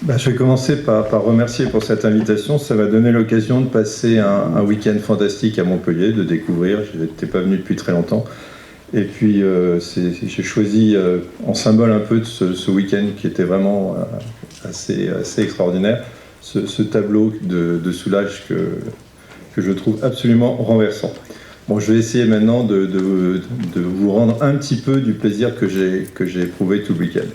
Je vais commencer par remercier pour cette invitation. Ça m'a donné l'occasion de passer un week-end fantastique à Montpellier, de découvrir. Je n'étais pas venu depuis très longtemps. Et puis, j'ai choisi en symbole un peu de ce week-end qui était vraiment assez extraordinaire, ce tableau de Soulages que je trouve absolument renversant. Bon, je vais essayer maintenant de vous rendre un petit peu du plaisir que j'ai éprouvé tout le week-end.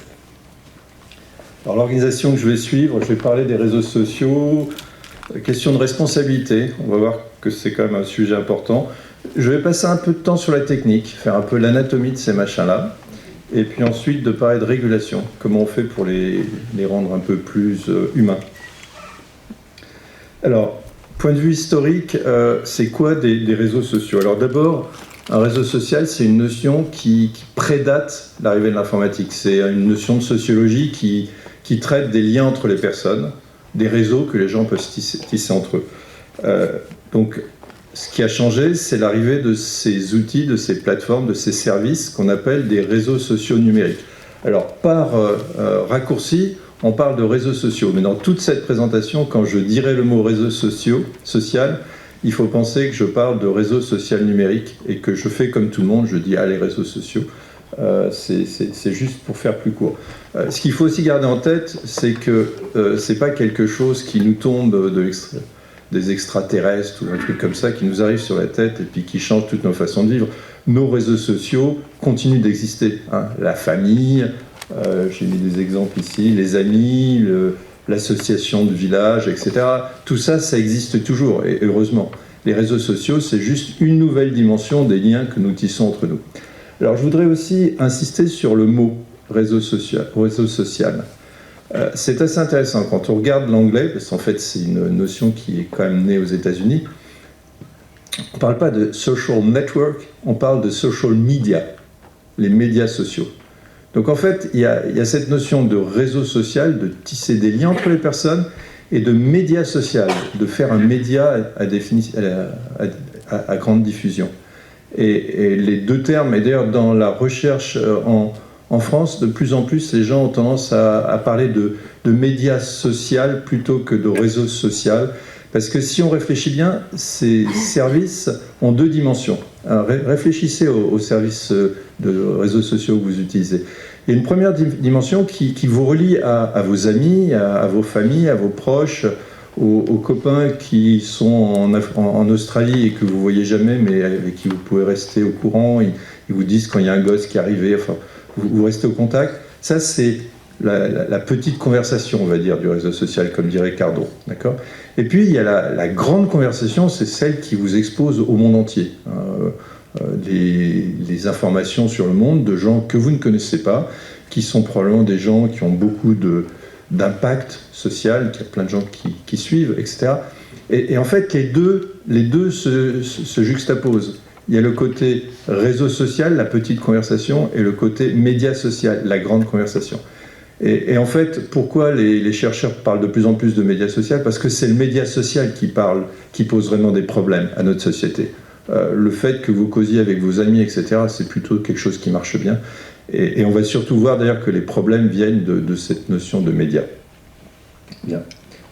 Alors, l'organisation que je vais suivre, je vais parler des réseaux sociaux, question de responsabilité, on va voir que c'est quand même un sujet important. Je vais passer un peu de temps sur la technique, faire un peu l'anatomie de ces machins-là, et puis ensuite de parler de régulation, comment on fait pour les rendre un peu plus humains. Alors, point de vue historique, c'est quoi des réseaux sociaux? Alors d'abord, un réseau social, c'est une notion qui prédate l'arrivée de l'informatique. C'est une notion de sociologie qui traite des liens entre les personnes, des réseaux que les gens peuvent tisser entre eux. Donc, ce qui a changé, c'est l'arrivée de ces outils, de ces plateformes, de ces services qu'on appelle des réseaux sociaux numériques. Alors, par raccourci, on parle de réseaux sociaux, mais dans toute cette présentation, quand je dirai le mot réseau social, il faut penser que je parle de réseau social numérique et que je fais comme tout le monde, je dis les réseaux sociaux. C'est juste pour faire plus court. Ce qu'il faut aussi garder en tête, c'est que c'est pas quelque chose qui nous tombe des extraterrestres ou un truc comme ça qui nous arrive sur la tête et puis qui change toutes nos façons de vivre. Nos réseaux sociaux continuent d'exister. La famille, j'ai mis des exemples ici, les amis, l'association de village, etc. Tout ça, ça existe toujours, et heureusement. Les réseaux sociaux, c'est juste une nouvelle dimension des liens que nous tissons entre nous. Alors, je voudrais aussi insister sur le mot réseau social. C'est assez intéressant quand on regarde l'anglais, parce qu'en fait, c'est une notion qui est quand même née aux États-Unis. On ne parle pas de social network, on parle de social media, les médias sociaux. Donc, en fait, il y a cette notion de réseau social, de tisser des liens entre les personnes, et de média social, de faire un média à grande diffusion. Et les deux termes, et d'ailleurs dans la recherche en France, de plus en plus, les gens ont tendance à parler de médias social plutôt que de réseau social, parce que si on réfléchit bien, ces services ont deux dimensions. Alors, réfléchissez aux services de réseaux sociaux que vous utilisez. Il y a une première dimension qui vous relie à vos amis, à vos familles, à vos proches, aux copains qui sont en Australie et que vous ne voyez jamais, mais avec qui vous pouvez rester au courant. Ils vous disent quand il y a un gosse qui est arrivé, enfin, vous restez au contact. Ça, c'est la petite conversation, on va dire, du réseau social, comme dirait Cardon. D'accord ? Et puis, il y a la grande conversation, c'est celle qui vous expose au monde entier. Les informations sur le monde de gens que vous ne connaissez pas, qui sont probablement des gens qui ont beaucoup d'impact social, qu'il y a plein de gens qui suivent, etc. Et en fait, les deux se juxtaposent. Il y a le côté réseau social, la petite conversation, et le côté média social, la grande conversation. Et en fait, pourquoi les chercheurs parlent de plus en plus de média social? Parce que c'est le média social qui pose vraiment des problèmes à notre société. Le fait que vous causiez avec vos amis, etc., c'est plutôt quelque chose qui marche bien. Et on va surtout voir d'ailleurs que les problèmes viennent de cette notion de médias. Bien,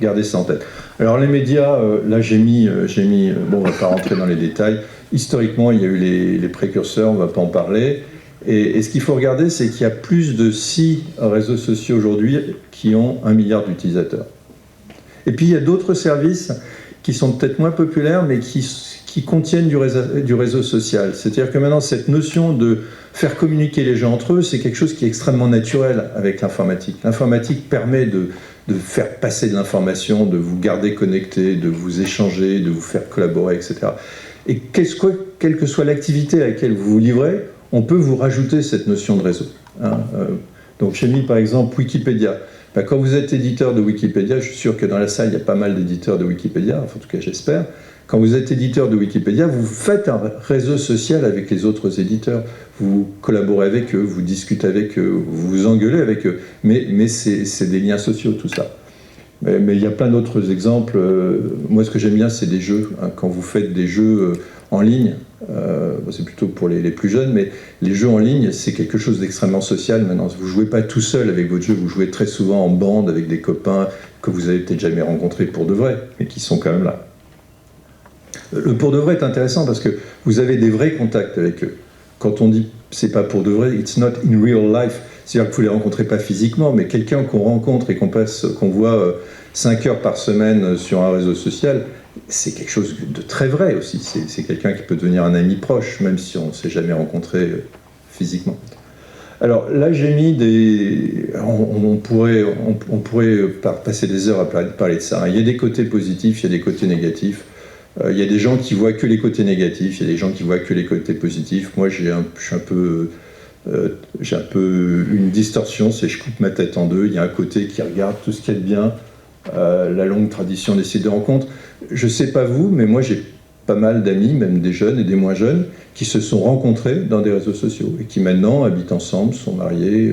gardez ça en tête. Alors les médias, là j'ai mis bon, on ne va pas rentrer dans les détails. Historiquement, il y a eu les précurseurs, on ne va pas en parler. Et ce qu'il faut regarder, c'est qu'il y a plus de 6 réseaux sociaux aujourd'hui qui ont 1 milliard d'utilisateurs. Et puis il y a d'autres services qui sont peut-être moins populaires, mais qui contiennent du réseau social. C'est-à-dire que maintenant, cette notion de faire communiquer les gens entre eux, c'est quelque chose qui est extrêmement naturel avec l'informatique. L'informatique permet de faire passer de l'information, de vous garder connecté, de vous échanger, de vous faire collaborer, etc. Et quelle que soit l'activité à laquelle vous vous livrez, on peut vous rajouter cette notion de réseau. Donc j'ai mis par exemple Wikipédia. Quand vous êtes éditeur de Wikipédia, je suis sûr que dans la salle, il y a pas mal d'éditeurs de Wikipédia, enfin, en tout cas j'espère. Quand vous êtes éditeur de Wikipédia, vous faites un réseau social avec les autres éditeurs. Vous collaborez avec eux, vous discutez avec eux, vous vous engueulez avec eux. Mais c'est des liens sociaux, tout ça. Mais il y a plein d'autres exemples. Moi, ce que j'aime bien, c'est des jeux. Quand vous faites des jeux en ligne, c'est plutôt pour les plus jeunes, mais les jeux en ligne, c'est quelque chose d'extrêmement social maintenant. Vous ne jouez pas tout seul avec votre jeu, vous jouez très souvent en bande avec des copains que vous avez peut-être jamais rencontrés pour de vrai, mais qui sont quand même là. Le pour de vrai est intéressant parce que vous avez des vrais contacts avec eux. Quand on dit c'est pas pour de vrai, it's not in real life, c'est-à-dire que vous les rencontrez pas physiquement, mais quelqu'un qu'on rencontre et qu'on voit 5 heures par semaine sur un réseau social, c'est quelque chose de très vrai aussi. C'est quelqu'un qui peut devenir un ami proche, même si on ne s'est jamais rencontré physiquement. Alors là, j'ai mis des... On pourrait passer des heures à parler de ça. Il y a des côtés positifs, il y a des côtés négatifs. Il y a des gens qui voient que les côtés négatifs, il y a des gens qui voient que les côtés positifs. Moi, j'ai un peu une distorsion, c'est je coupe ma tête en deux. Il y a un côté qui regarde tout ce qu'il y a de bien, la longue tradition des sites de rencontres. Je ne sais pas vous, mais moi j'ai pas mal d'amis, même des jeunes et des moins jeunes, qui se sont rencontrés dans des réseaux sociaux et qui maintenant habitent ensemble, sont mariés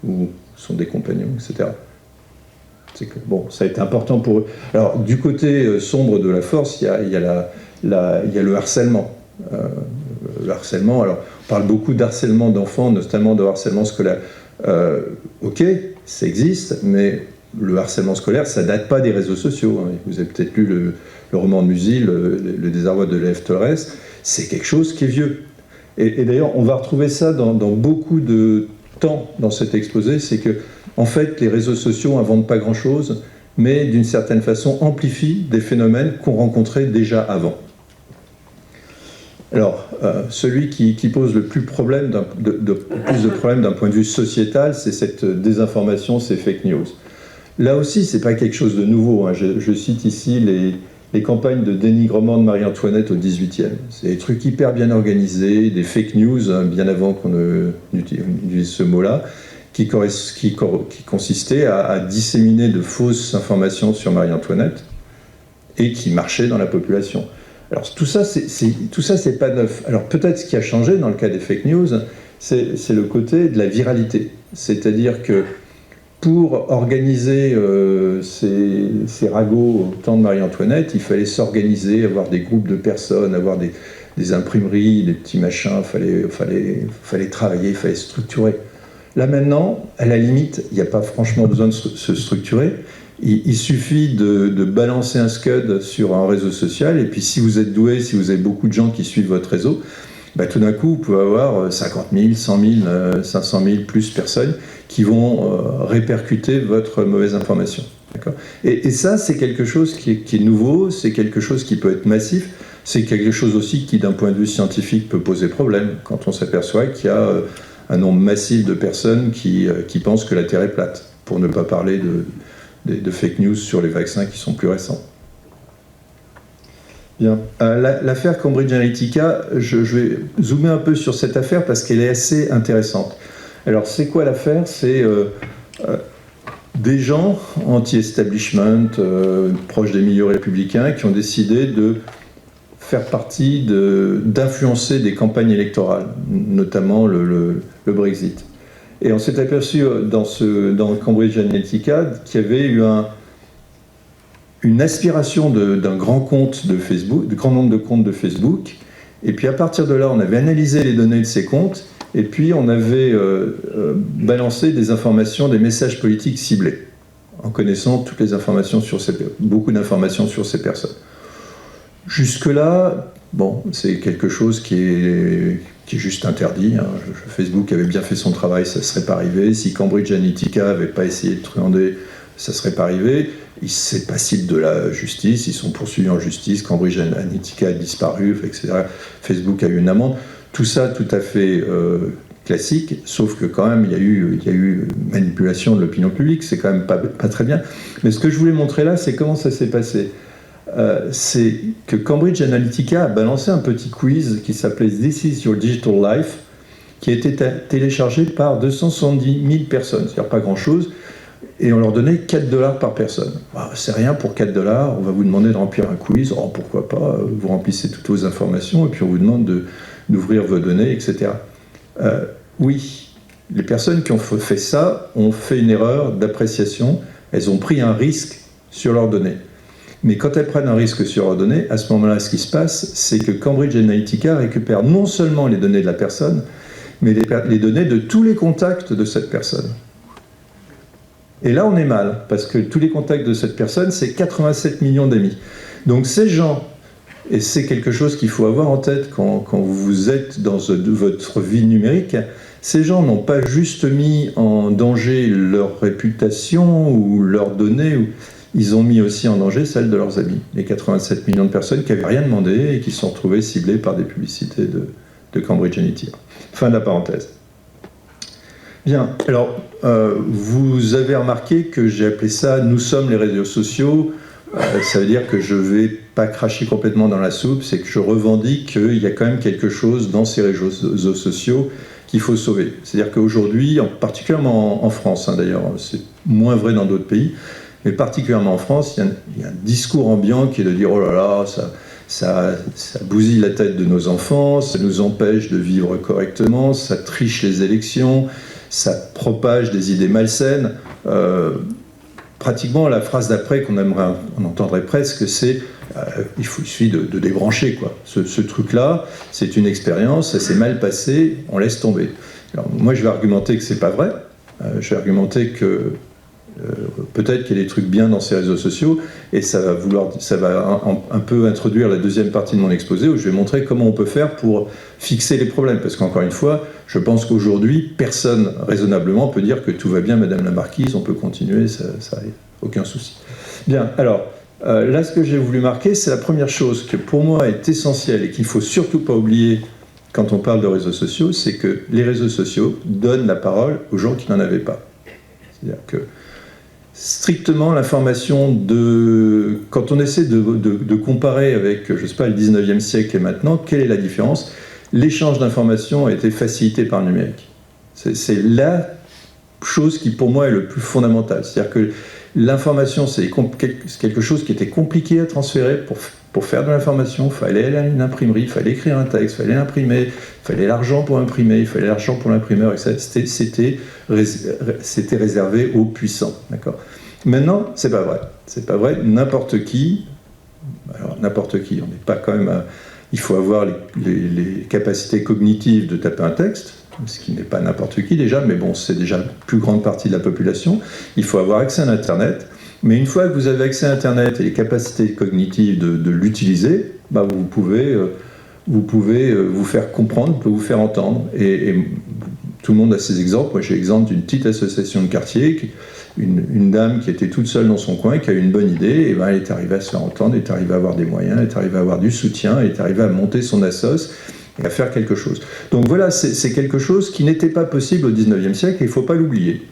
ou sont des compagnons, etc. C'est que, bon, ça a été important pour eux. Alors, du côté sombre de la force, il y a le harcèlement. Le harcèlement, alors, on parle beaucoup d'harcèlement d'enfants, notamment de harcèlement scolaire. Ok, ça existe, mais le harcèlement scolaire, ça date pas des réseaux sociaux. Hein. Vous avez peut-être lu le roman de Musil, le désarroi de Lév Torres. C'est quelque chose qui est vieux. Et d'ailleurs, on va retrouver ça dans beaucoup de temps dans cet exposé, c'est que, en fait, les réseaux sociaux n'inventent pas grand-chose, mais d'une certaine façon amplifient des phénomènes qu'on rencontrait déjà avant. Alors, celui qui pose le plus de problèmes d'un point de vue sociétal, c'est cette désinformation, ces fake news. Là aussi, ce n'est pas quelque chose de nouveau. Hein. Je cite ici les campagnes de dénigrement de Marie-Antoinette au XVIIIe. C'est des trucs hyper bien organisés, des fake news, hein, bien avant qu'on utilise ce mot-là, qui consistaient à disséminer de fausses informations sur Marie-Antoinette et qui marchaient dans la population. Alors tout ça, c'est pas neuf. Alors peut-être ce qui a changé dans le cas des fake news, c'est le côté de la viralité. C'est-à-dire que pour organiser ces ragots au temps de Marie-Antoinette, il fallait s'organiser, avoir des groupes de personnes, avoir des imprimeries, des petits machins, il fallait travailler, il fallait structurer. Là maintenant, à la limite, il n'y a pas franchement besoin de se structurer. Il suffit de balancer un scud sur un réseau social, et puis si vous êtes doué, si vous avez beaucoup de gens qui suivent votre réseau, bah, tout d'un coup, vous pouvez avoir 50 000, 100 000, 500 000 plus personnes qui vont répercuter votre mauvaise information. Et ça, c'est quelque chose qui est nouveau, c'est quelque chose qui peut être massif, c'est quelque chose aussi qui, d'un point de vue scientifique, peut poser problème, quand on s'aperçoit qu'il y a un nombre massif de personnes qui pensent que la Terre est plate, pour ne pas parler de fake news sur les vaccins qui sont plus récents. Bien. L'affaire Cambridge Analytica, je vais zoomer un peu sur cette affaire parce qu'elle est assez intéressante. Alors, c'est quoi l'affaire ? C'est des gens anti-establishment, proches des milieux républicains, qui ont décidé de faire partie, d'influencer des campagnes électorales, notamment le Brexit. Et on s'est aperçu dans Cambridge Analytica qu'il y avait eu une aspiration d'un grand compte de Facebook, de grand nombre de comptes de Facebook, et puis à partir de là, on avait analysé les données de ces comptes, et puis on avait balancé des informations, des messages politiques ciblés, en connaissant toutes les informations beaucoup d'informations sur ces personnes. Jusque-là, bon, c'est quelque chose qui est juste interdit. Hein. Facebook avait bien fait son travail, ça ne serait pas arrivé. Si Cambridge Analytica n'avait pas essayé de truander, ça ne serait pas arrivé. C'est passible de la justice, ils sont poursuivis en justice, Cambridge Analytica a disparu, etc. Facebook a eu une amende. Tout ça tout à fait classique, sauf que quand même il y a eu manipulation de l'opinion publique, c'est quand même pas très bien. Mais ce que je voulais montrer là, c'est comment ça s'est passé. C'est que Cambridge Analytica a balancé un petit quiz qui s'appelait This is your digital life, qui a été téléchargé par 270 000 personnes, c'est-à-dire pas grand-chose, et on leur donnait 4 $ par personne. Bah, c'est rien pour 4 $, on va vous demander de remplir un quiz, oh, pourquoi pas, vous remplissez toutes vos informations, et puis on vous demande d'ouvrir vos données, etc. Oui, les personnes qui ont fait ça ont fait une erreur d'appréciation, elles ont pris un risque sur leurs données. Mais quand elles prennent un risque sur leurs données, à ce moment-là, ce qui se passe, c'est que Cambridge Analytica récupère non seulement les données de la personne, mais les données de tous les contacts de cette personne. Et là, on est mal, parce que tous les contacts de cette personne, c'est 87 millions d'amis. Donc ces gens, et c'est quelque chose qu'il faut avoir en tête quand vous êtes dans votre vie numérique, ces gens n'ont pas juste mis en danger leur réputation ou leurs données, ils ont mis aussi en danger celle de leurs amis. Les 87 millions de personnes qui n'avaient rien demandé et qui se sont retrouvées ciblées par des publicités de Cambridge Analytica. Fin de la parenthèse. Bien, alors, vous avez remarqué que j'ai appelé ça « Nous sommes les réseaux sociaux ». Ça veut dire que je ne vais pas cracher complètement dans la soupe, c'est que je revendique qu'il y a quand même quelque chose dans ces réseaux sociaux qu'il faut sauver. C'est-à-dire qu'aujourd'hui, particulièrement en France, hein, d'ailleurs, c'est moins vrai dans d'autres pays, mais particulièrement en France, il y a un discours ambiant qui est de dire « Oh là là, ça bousille la tête de nos enfants, ça nous empêche de vivre correctement, ça triche les élections, ça propage des idées malsaines. » Pratiquement, la phrase d'après on entendrait presque, c'est il suffit de débrancher, quoi. Ce truc-là, c'est une expérience, ça s'est mal passé, on laisse tomber. Alors, moi, je vais argumenter que c'est pas vrai. Je vais argumenter que peut-être qu'il y a des trucs bien dans ces réseaux sociaux, et ça va un peu introduire la deuxième partie de mon exposé, où je vais montrer comment on peut faire pour fixer les problèmes. Parce qu'encore une fois, je pense qu'aujourd'hui, personne raisonnablement peut dire que tout va bien, Madame la Marquise, on peut continuer, ça arrive, aucun souci. Bien, alors, là, ce que j'ai voulu marquer, c'est la première chose que pour moi est essentielle et qu'il ne faut surtout pas oublier quand on parle de réseaux sociaux, c'est que les réseaux sociaux donnent la parole aux gens qui n'en avaient pas. C'est-à-dire que strictement l'information quand on essaie de comparer avec, je sais pas, le 19e siècle et maintenant, quelle est la différence? L'échange d'informations a été facilité par le numérique. C'est la chose qui pour moi est le plus fondamental. C'est-à-dire que l'information, c'est quelque chose qui était compliqué à transférer. Pour faire de l'information, il fallait aller à une imprimerie, il fallait écrire un texte, il fallait l'imprimer, il fallait l'argent pour imprimer, il fallait l'argent pour l'imprimeur, etc. C'était réservé aux puissants. D'accord. Maintenant, c'est pas vrai. C'est pas vrai. N'importe qui, alors n'importe qui, on n'est pas quand même. Il faut avoir les capacités cognitives de taper un texte, ce qui n'est pas n'importe qui déjà, mais bon, c'est déjà la plus grande partie de la population. Il faut avoir accès à Internet. Mais une fois que vous avez accès à Internet et les capacités cognitives de l'utiliser, bah vous pouvez vous faire comprendre, vous faire entendre. Et tout le monde a ses exemples. Moi, j'ai l'exemple d'une petite association de quartier, une dame qui était toute seule dans son coin, qui a eu une bonne idée, et ben elle est arrivée à se faire entendre, elle est arrivée à avoir des moyens, elle est arrivée à avoir du soutien, elle est arrivée à monter son assos et à faire quelque chose. Donc voilà, c'est quelque chose qui n'était pas possible au 19e siècle, et il ne faut pas l'oublier.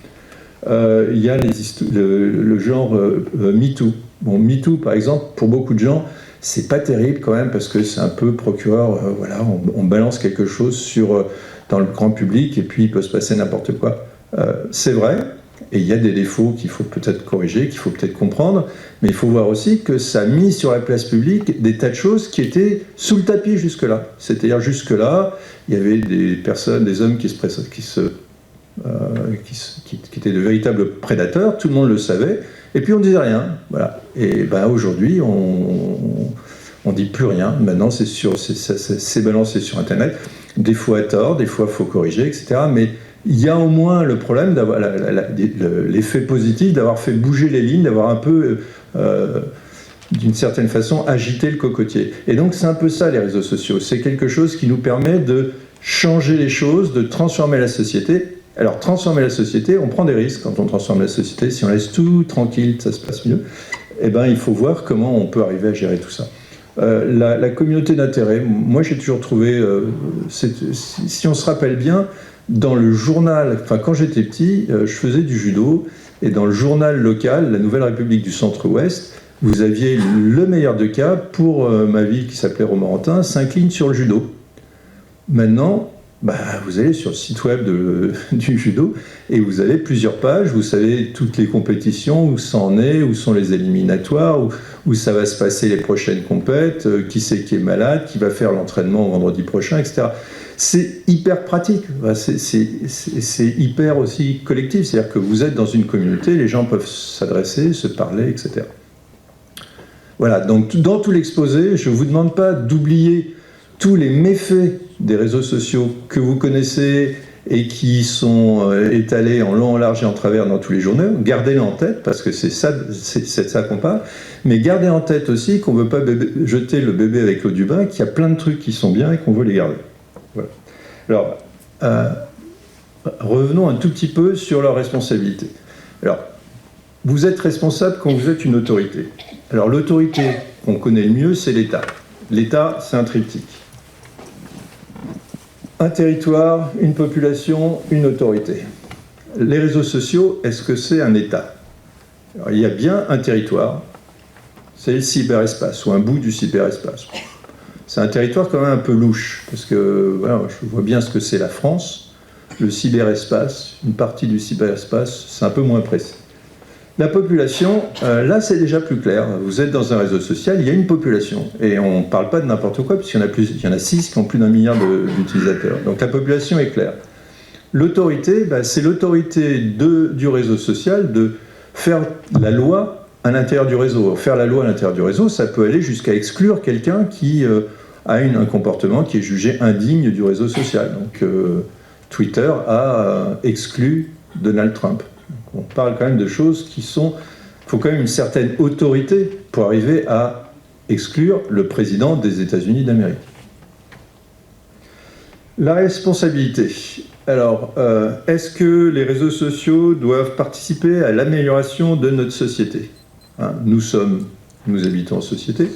Il y a le genre MeToo. Bon, MeToo, par exemple, pour beaucoup de gens, c'est pas terrible quand même, parce que c'est un peu procureur, voilà, on balance quelque chose dans le grand public, et puis il peut se passer n'importe quoi. C'est vrai, et il y a des défauts qu'il faut peut-être corriger, qu'il faut peut-être comprendre, mais il faut voir aussi que ça a mis sur la place publique des tas de choses qui étaient sous le tapis jusque-là. C'est-à-dire jusque-là, il y avait des personnes, des hommes qui étaient de véritables prédateurs, tout le monde le savait, et puis on ne disait rien. Voilà. Et ben aujourd'hui, on ne dit plus rien. Maintenant, c'est balancé sur Internet. Des fois à tort, des fois il faut corriger, etc. Mais il y a au moins le problème d'avoir l'effet positif, d'avoir fait bouger les lignes, d'avoir un peu, d'une certaine façon, agité le cocotier. Et donc c'est un peu ça les réseaux sociaux. C'est quelque chose qui nous permet de changer les choses, de transformer la société. Alors transformer la société, on prend des risques quand on transforme la société. Si on laisse tout tranquille, ça se passe mieux. Eh ben, il faut voir comment on peut arriver à gérer tout ça. La communauté d'intérêt, moi j'ai toujours trouvé, si on se rappelle bien, dans le journal, enfin quand j'étais petit, je faisais du judo, et dans le journal local, la Nouvelle République du Centre-Ouest, vous aviez le meilleur de cas pour ma ville qui s'appelait Romorantin, s'incline sur le judo. Maintenant, bah, vous allez sur le site web du judo et vous avez plusieurs pages, vous savez toutes les compétitions, où ça en est, où sont les éliminatoires, où ça va se passer les prochaines compètes, qui c'est qui est malade, qui va faire l'entraînement vendredi prochain, etc. C'est hyper pratique, c'est hyper aussi collectif, c'est-à-dire que vous êtes dans une communauté, les gens peuvent s'adresser, se parler, etc. Voilà, donc dans tout l'exposé, je ne vous demande pas d'oublier tous les méfaits des réseaux sociaux que vous connaissez et qui sont étalés en long, en large et en travers dans tous les journaux. Gardez-les en tête, parce que c'est de ça qu'on parle. Mais gardez en tête aussi qu'on ne veut pas jeter le bébé avec l'eau du bain, qu'il y a plein de trucs qui sont bien et qu'on veut les garder. Voilà. Alors, revenons un tout petit peu sur leurs responsabilités. Alors, vous êtes responsable quand vous êtes une autorité. Alors, l'autorité qu'on connaît le mieux, c'est l'État. L'État, c'est un triptyque. Un territoire, une population, une autorité. Les réseaux sociaux, est-ce que c'est un État? Alors, il y a bien un territoire, c'est le cyberespace, ou un bout du cyberespace. C'est un territoire quand même un peu louche, parce que voilà, je vois bien ce que c'est la France. Le cyberespace, une partie du cyberespace, c'est un peu moins précis. La population, là c'est déjà plus clair. Vous êtes dans un réseau social, il y a une population. Et on ne parle pas de n'importe quoi, puisqu'il y en a 6 qui ont plus d'1 milliard d'utilisateurs. Donc la population est claire. L'autorité, c'est l'autorité du réseau social de faire la loi à l'intérieur du réseau. Faire la loi à l'intérieur du réseau, ça peut aller jusqu'à exclure quelqu'un qui a un comportement qui est jugé indigne du réseau social. Donc Twitter a exclu Donald Trump. On parle quand même de choses qui sont... Il faut quand même une certaine autorité pour arriver à exclure le président des États-Unis d'Amérique. La responsabilité. Alors, est-ce que les réseaux sociaux doivent participer à l'amélioration de notre société? Nous habitons en société.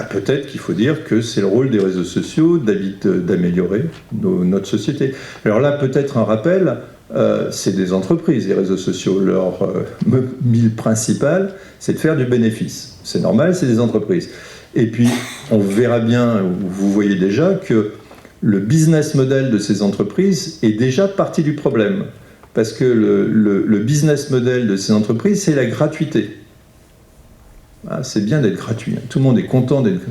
Peut-être qu'il faut dire que c'est le rôle des réseaux sociaux d'améliorer notre société. Alors là, peut-être un rappel, c'est des entreprises, les réseaux sociaux. Leur mobile principal, c'est de faire du bénéfice. C'est normal, c'est des entreprises. Et puis, on verra bien, vous voyez déjà, que le business model de ces entreprises est déjà partie du problème. Parce que le business model de ces entreprises, c'est la gratuité. C'est bien d'être gratuit. Tout le monde est content d'être...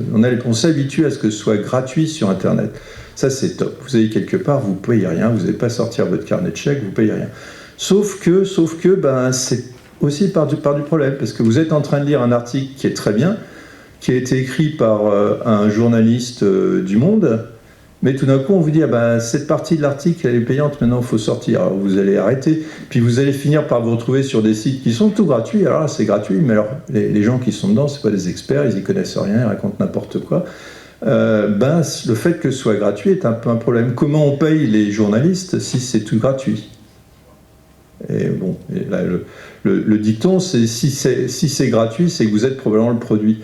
On s'habitue à ce que ce soit gratuit sur Internet. Ça, c'est top. Vous allez quelque part, vous ne payez rien, vous n'allez pas sortir votre carnet de chèques, vous ne payez rien. Sauf que c'est aussi part du problème, parce que vous êtes en train de lire un article qui est très bien, qui a été écrit par un journaliste du Monde, mais tout d'un coup, on vous dit, cette partie de l'article, elle est payante, maintenant, il faut sortir. Alors, vous allez arrêter, puis vous allez finir par vous retrouver sur des sites qui sont tout gratuits. Alors là, c'est gratuit, mais alors, les gens qui sont dedans, ce pas des experts, ils n'y connaissent rien, ils racontent n'importe quoi. Le fait que ce soit gratuit est un peu un problème. Comment on paye les journalistes si c'est tout gratuit? Et bon, et là, le dicton, c'est si c'est gratuit, c'est que vous êtes probablement le produit.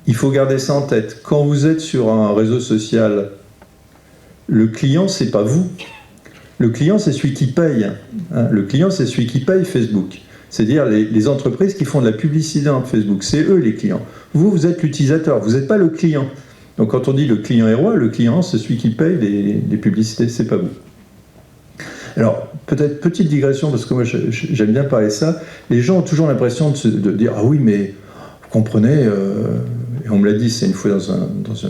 Il faut garder ça en tête. Quand vous êtes sur un réseau social, le client, c'est pas vous. Le client, c'est celui qui paye. Le client, c'est celui qui paye Facebook. C'est-à-dire les entreprises qui font de la publicité dans Facebook. C'est eux les clients. Vous êtes l'utilisateur. Vous n'êtes pas le client. Donc quand on dit le client est roi, le client, c'est celui qui paye les publicités. C'est pas vous. Alors, peut-être petite digression, parce que moi, j'aime bien parler de ça. Les gens ont toujours l'impression de dire « Ah oui, mais vous comprenez, et on me l'a dit, c'est une fois dans une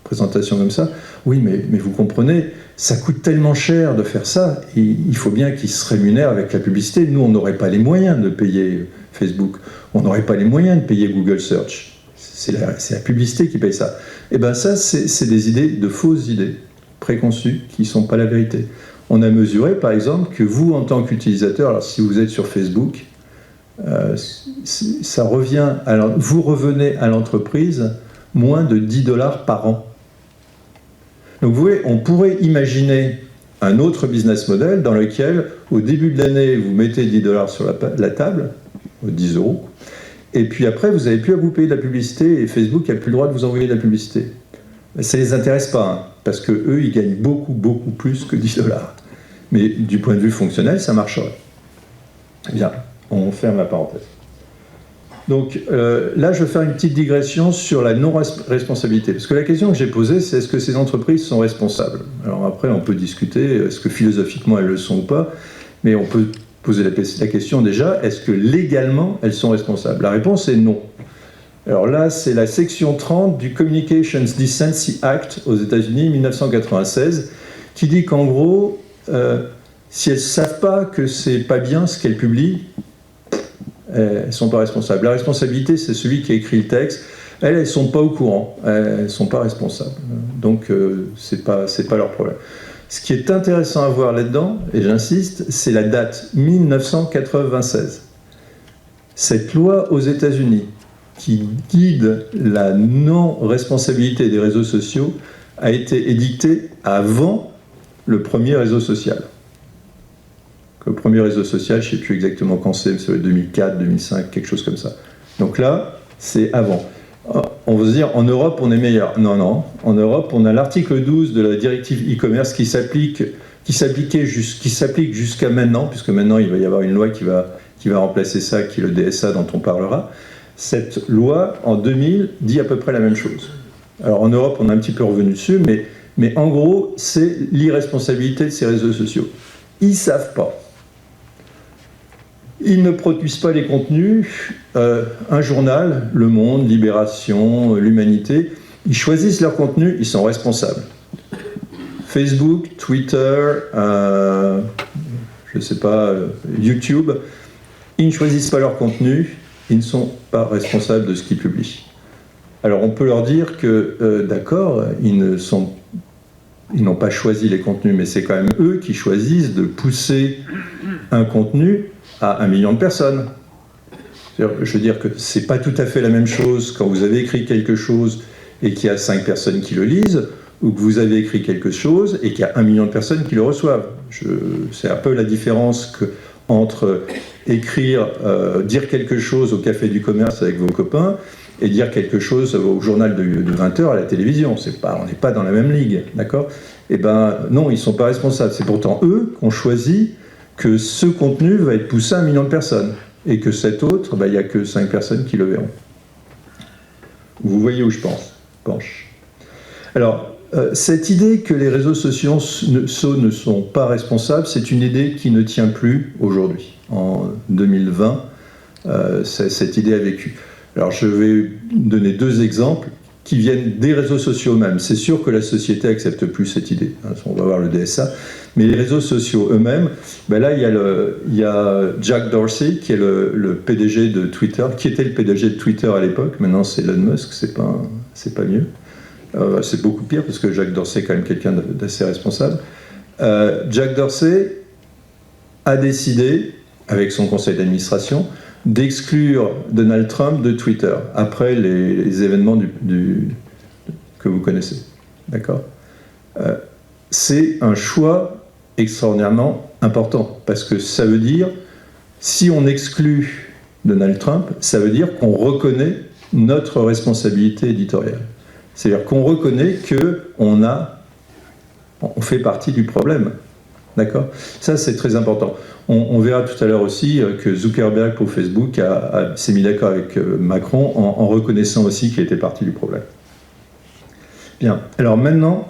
présentation comme ça, oui, mais vous comprenez, ça coûte tellement cher de faire ça, il faut bien qu'ils se rémunèrent avec la publicité. Nous, on n'aurait pas les moyens de payer Facebook, on n'aurait pas les moyens de payer Google Search. C'est la publicité qui paye ça. Et bien ça, c'est des idées, de fausses idées, préconçues, qui ne sont pas la vérité. On a mesuré, par exemple, que vous, en tant qu'utilisateur, alors si vous êtes sur Facebook, ça revient, alors vous revenez à l'entreprise moins de 10$ par an. Donc vous voyez, on pourrait imaginer un autre business model dans lequel, au début de l'année, vous mettez 10$ sur la table, 10€, et puis après, vous n'avez plus à vous payer de la publicité, et Facebook n'a plus le droit de vous envoyer de la publicité. Ça ne les intéresse pas, parce qu'eux, ils gagnent beaucoup, beaucoup plus que 10$. Mais du point de vue fonctionnel, ça marcherait. Bien, on ferme la parenthèse. Donc là, je vais faire une petite digression sur la non-responsabilité. Parce que la question que j'ai posée, c'est est-ce que ces entreprises sont responsables? Alors après, on peut discuter, est-ce que philosophiquement elles le sont ou pas, mais on peut poser la question déjà, est-ce que légalement elles sont responsables? La réponse est non. Alors là, c'est la section 30 du Communications Decency Act aux États-Unis, 1996, qui dit qu'en gros, si elles ne savent pas que c'est pas bien ce qu'elles publient, elles ne sont pas responsables. La responsabilité, c'est celui qui a écrit le texte. Elles ne sont pas au courant, elles ne sont pas responsables. Donc, ce n'est pas leur problème. Ce qui est intéressant à voir là-dedans, et j'insiste, c'est la date 1996. Cette loi aux États-Unis qui guide la non-responsabilité des réseaux sociaux a été édictée avant le premier réseau social. Le premier réseau social, je ne sais plus exactement quand c'est 2004, 2005, quelque chose comme ça. Donc là, c'est avant. On va se dire, en Europe, on est meilleur. Non, non. En Europe, on a l'article 12 de la directive e-commerce qui s'applique jusqu'à maintenant, puisque maintenant, il va y avoir une loi qui va remplacer ça, qui est le DSA dont on parlera. Cette loi, en 2000, dit à peu près la même chose. Alors, en Europe, on est un petit peu revenu dessus, mais en gros, c'est l'irresponsabilité de ces réseaux sociaux. Ils ne savent pas. Ils ne produisent pas les contenus. Un journal, Le Monde, Libération, l'Humanité, ils choisissent leur contenu, ils sont responsables. Facebook, Twitter, je ne sais pas, YouTube, ils ne choisissent pas leur contenu, ils ne sont pas responsables de ce qu'ils publient. Alors on peut leur dire que, d'accord, ils n'ont pas choisi les contenus, mais c'est quand même eux qui choisissent de pousser un contenu à 1 million de personnes. Je veux dire que c'est pas tout à fait la même chose quand vous avez écrit quelque chose et qu'il y a 5 personnes qui le lisent, ou que vous avez écrit quelque chose et qu'il y a 1 million de personnes qui le reçoivent. C'est un peu la différence entre écrire, dire quelque chose au café du commerce avec vos copains et dire quelque chose au journal de 20h à la télévision. On n'est pas dans la même ligue, d'accord ? Eh ben non, ils ne sont pas responsables. C'est pourtant eux qui ont choisi que ce contenu va être poussé à 1 million de personnes et que cet autre, il n'y a que 5 personnes qui le verront. Vous voyez où je penche. Alors, cette idée que les réseaux sociaux ne sont pas responsables, c'est une idée qui ne tient plus aujourd'hui. En 2020, cette idée a vécu. Alors, je vais donner 2 exemples qui viennent des réseaux sociaux eux-mêmes. C'est sûr que la société n'accepte plus cette idée. On va voir le DSA. Mais les réseaux sociaux eux-mêmes, là, il y a Jack Dorsey, qui est le PDG de Twitter, qui était le PDG de Twitter à l'époque. Maintenant, c'est Elon Musk, c'est pas mieux. C'est beaucoup pire, parce que Jack Dorsey est quand même quelqu'un d'assez responsable. Jack Dorsey a décidé, avec son conseil d'administration, d'exclure Donald Trump de Twitter, après les événements que vous connaissez. D'accord ? C'est un choix extraordinairement important, parce que ça veut dire, si on exclut Donald Trump, ça veut dire qu'on reconnaît notre responsabilité éditoriale. C'est-à-dire qu'on reconnaît qu'on fait partie du problème. D'accord ? Ça, c'est très important. On verra tout à l'heure aussi que Zuckerberg pour Facebook s'est mis d'accord avec Macron en reconnaissant aussi qu'il était partie du problème. Bien. Alors maintenant,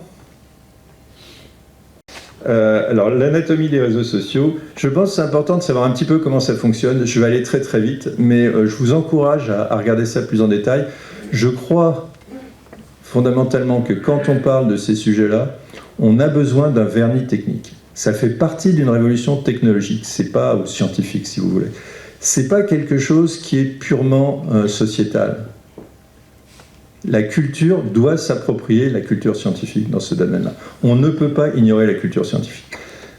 l'anatomie des réseaux sociaux, je pense que c'est important de savoir un petit peu comment ça fonctionne. Je vais aller très très vite, mais je vous encourage à regarder ça plus en détail. Je crois fondamentalement que quand on parle de ces sujets-là, on a besoin d'un vernis technique. Ça fait partie d'une révolution technologique, c'est pas ou scientifique si vous voulez. C'est pas quelque chose qui est purement sociétal. La culture doit s'approprier la culture scientifique dans ce domaine-là. On ne peut pas ignorer la culture scientifique.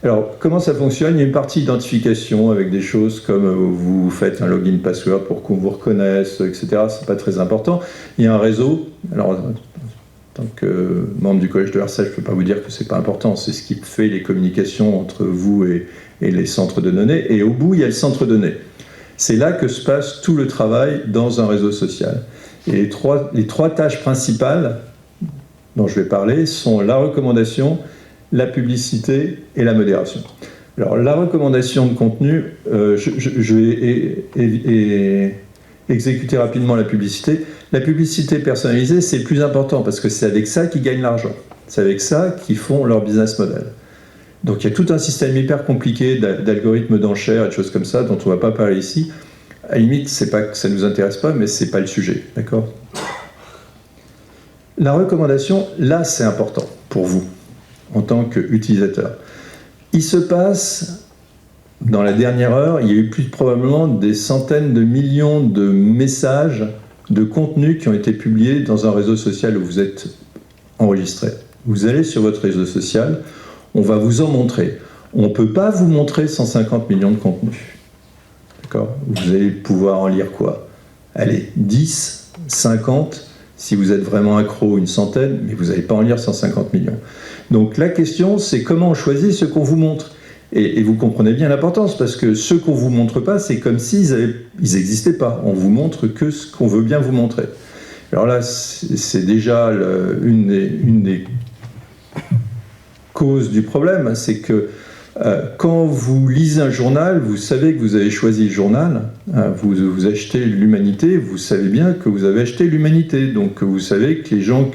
Alors, comment ça fonctionne ? Il y a une partie identification avec des choses comme vous faites un login password pour qu'on vous reconnaisse, etc. C'est pas très important. Il y a un réseau. Alors, en tant que membre du collège de l'ARSA, je ne peux pas vous dire que c'est pas important. C'est ce qui fait les communications entre vous et les centres de données. Et au bout, il y a le centre de données. C'est là que se passe tout le travail dans un réseau social. Et les trois tâches principales dont je vais parler sont la recommandation, la publicité et la modération. Alors, la recommandation de contenu, je vais exécuter rapidement la publicité. La publicité personnalisée, c'est le plus important parce que c'est avec ça qu'ils gagnent l'argent. C'est avec ça qu'ils font leur business model. Donc, il y a tout un système hyper compliqué d'algorithmes d'enchères et de choses comme ça dont on ne va pas parler ici. À la limite, c'est pas que ça ne nous intéresse pas, mais ce n'est pas le sujet. D'accord ? La recommandation, là, c'est important pour vous, en tant qu'utilisateur. Il se passe dans la dernière heure, il y a eu plus probablement des centaines de millions de messages, de contenus qui ont été publiés dans un réseau social où vous êtes enregistré. Vous allez sur votre réseau social, on va vous en montrer. On ne peut pas vous montrer 150 millions de contenus. D'accord ? Vous allez pouvoir en lire quoi ? Allez, 10, 50, si vous êtes vraiment accro, une centaine, mais vous n'allez pas en lire 150 millions. Donc la question, c'est comment on choisit ce qu'on vous montre. Et vous comprenez bien l'importance, parce que ce qu'on ne vous montre pas, c'est comme s'ils n'existaient pas. On vous montre que ce qu'on veut bien vous montrer. Alors là, c'est déjà une des causes du problème, c'est que quand vous lisez un journal, vous savez que vous avez choisi le journal, vous achetez l'Humanité, vous savez bien que vous avez acheté l'Humanité. Donc vous savez que les gens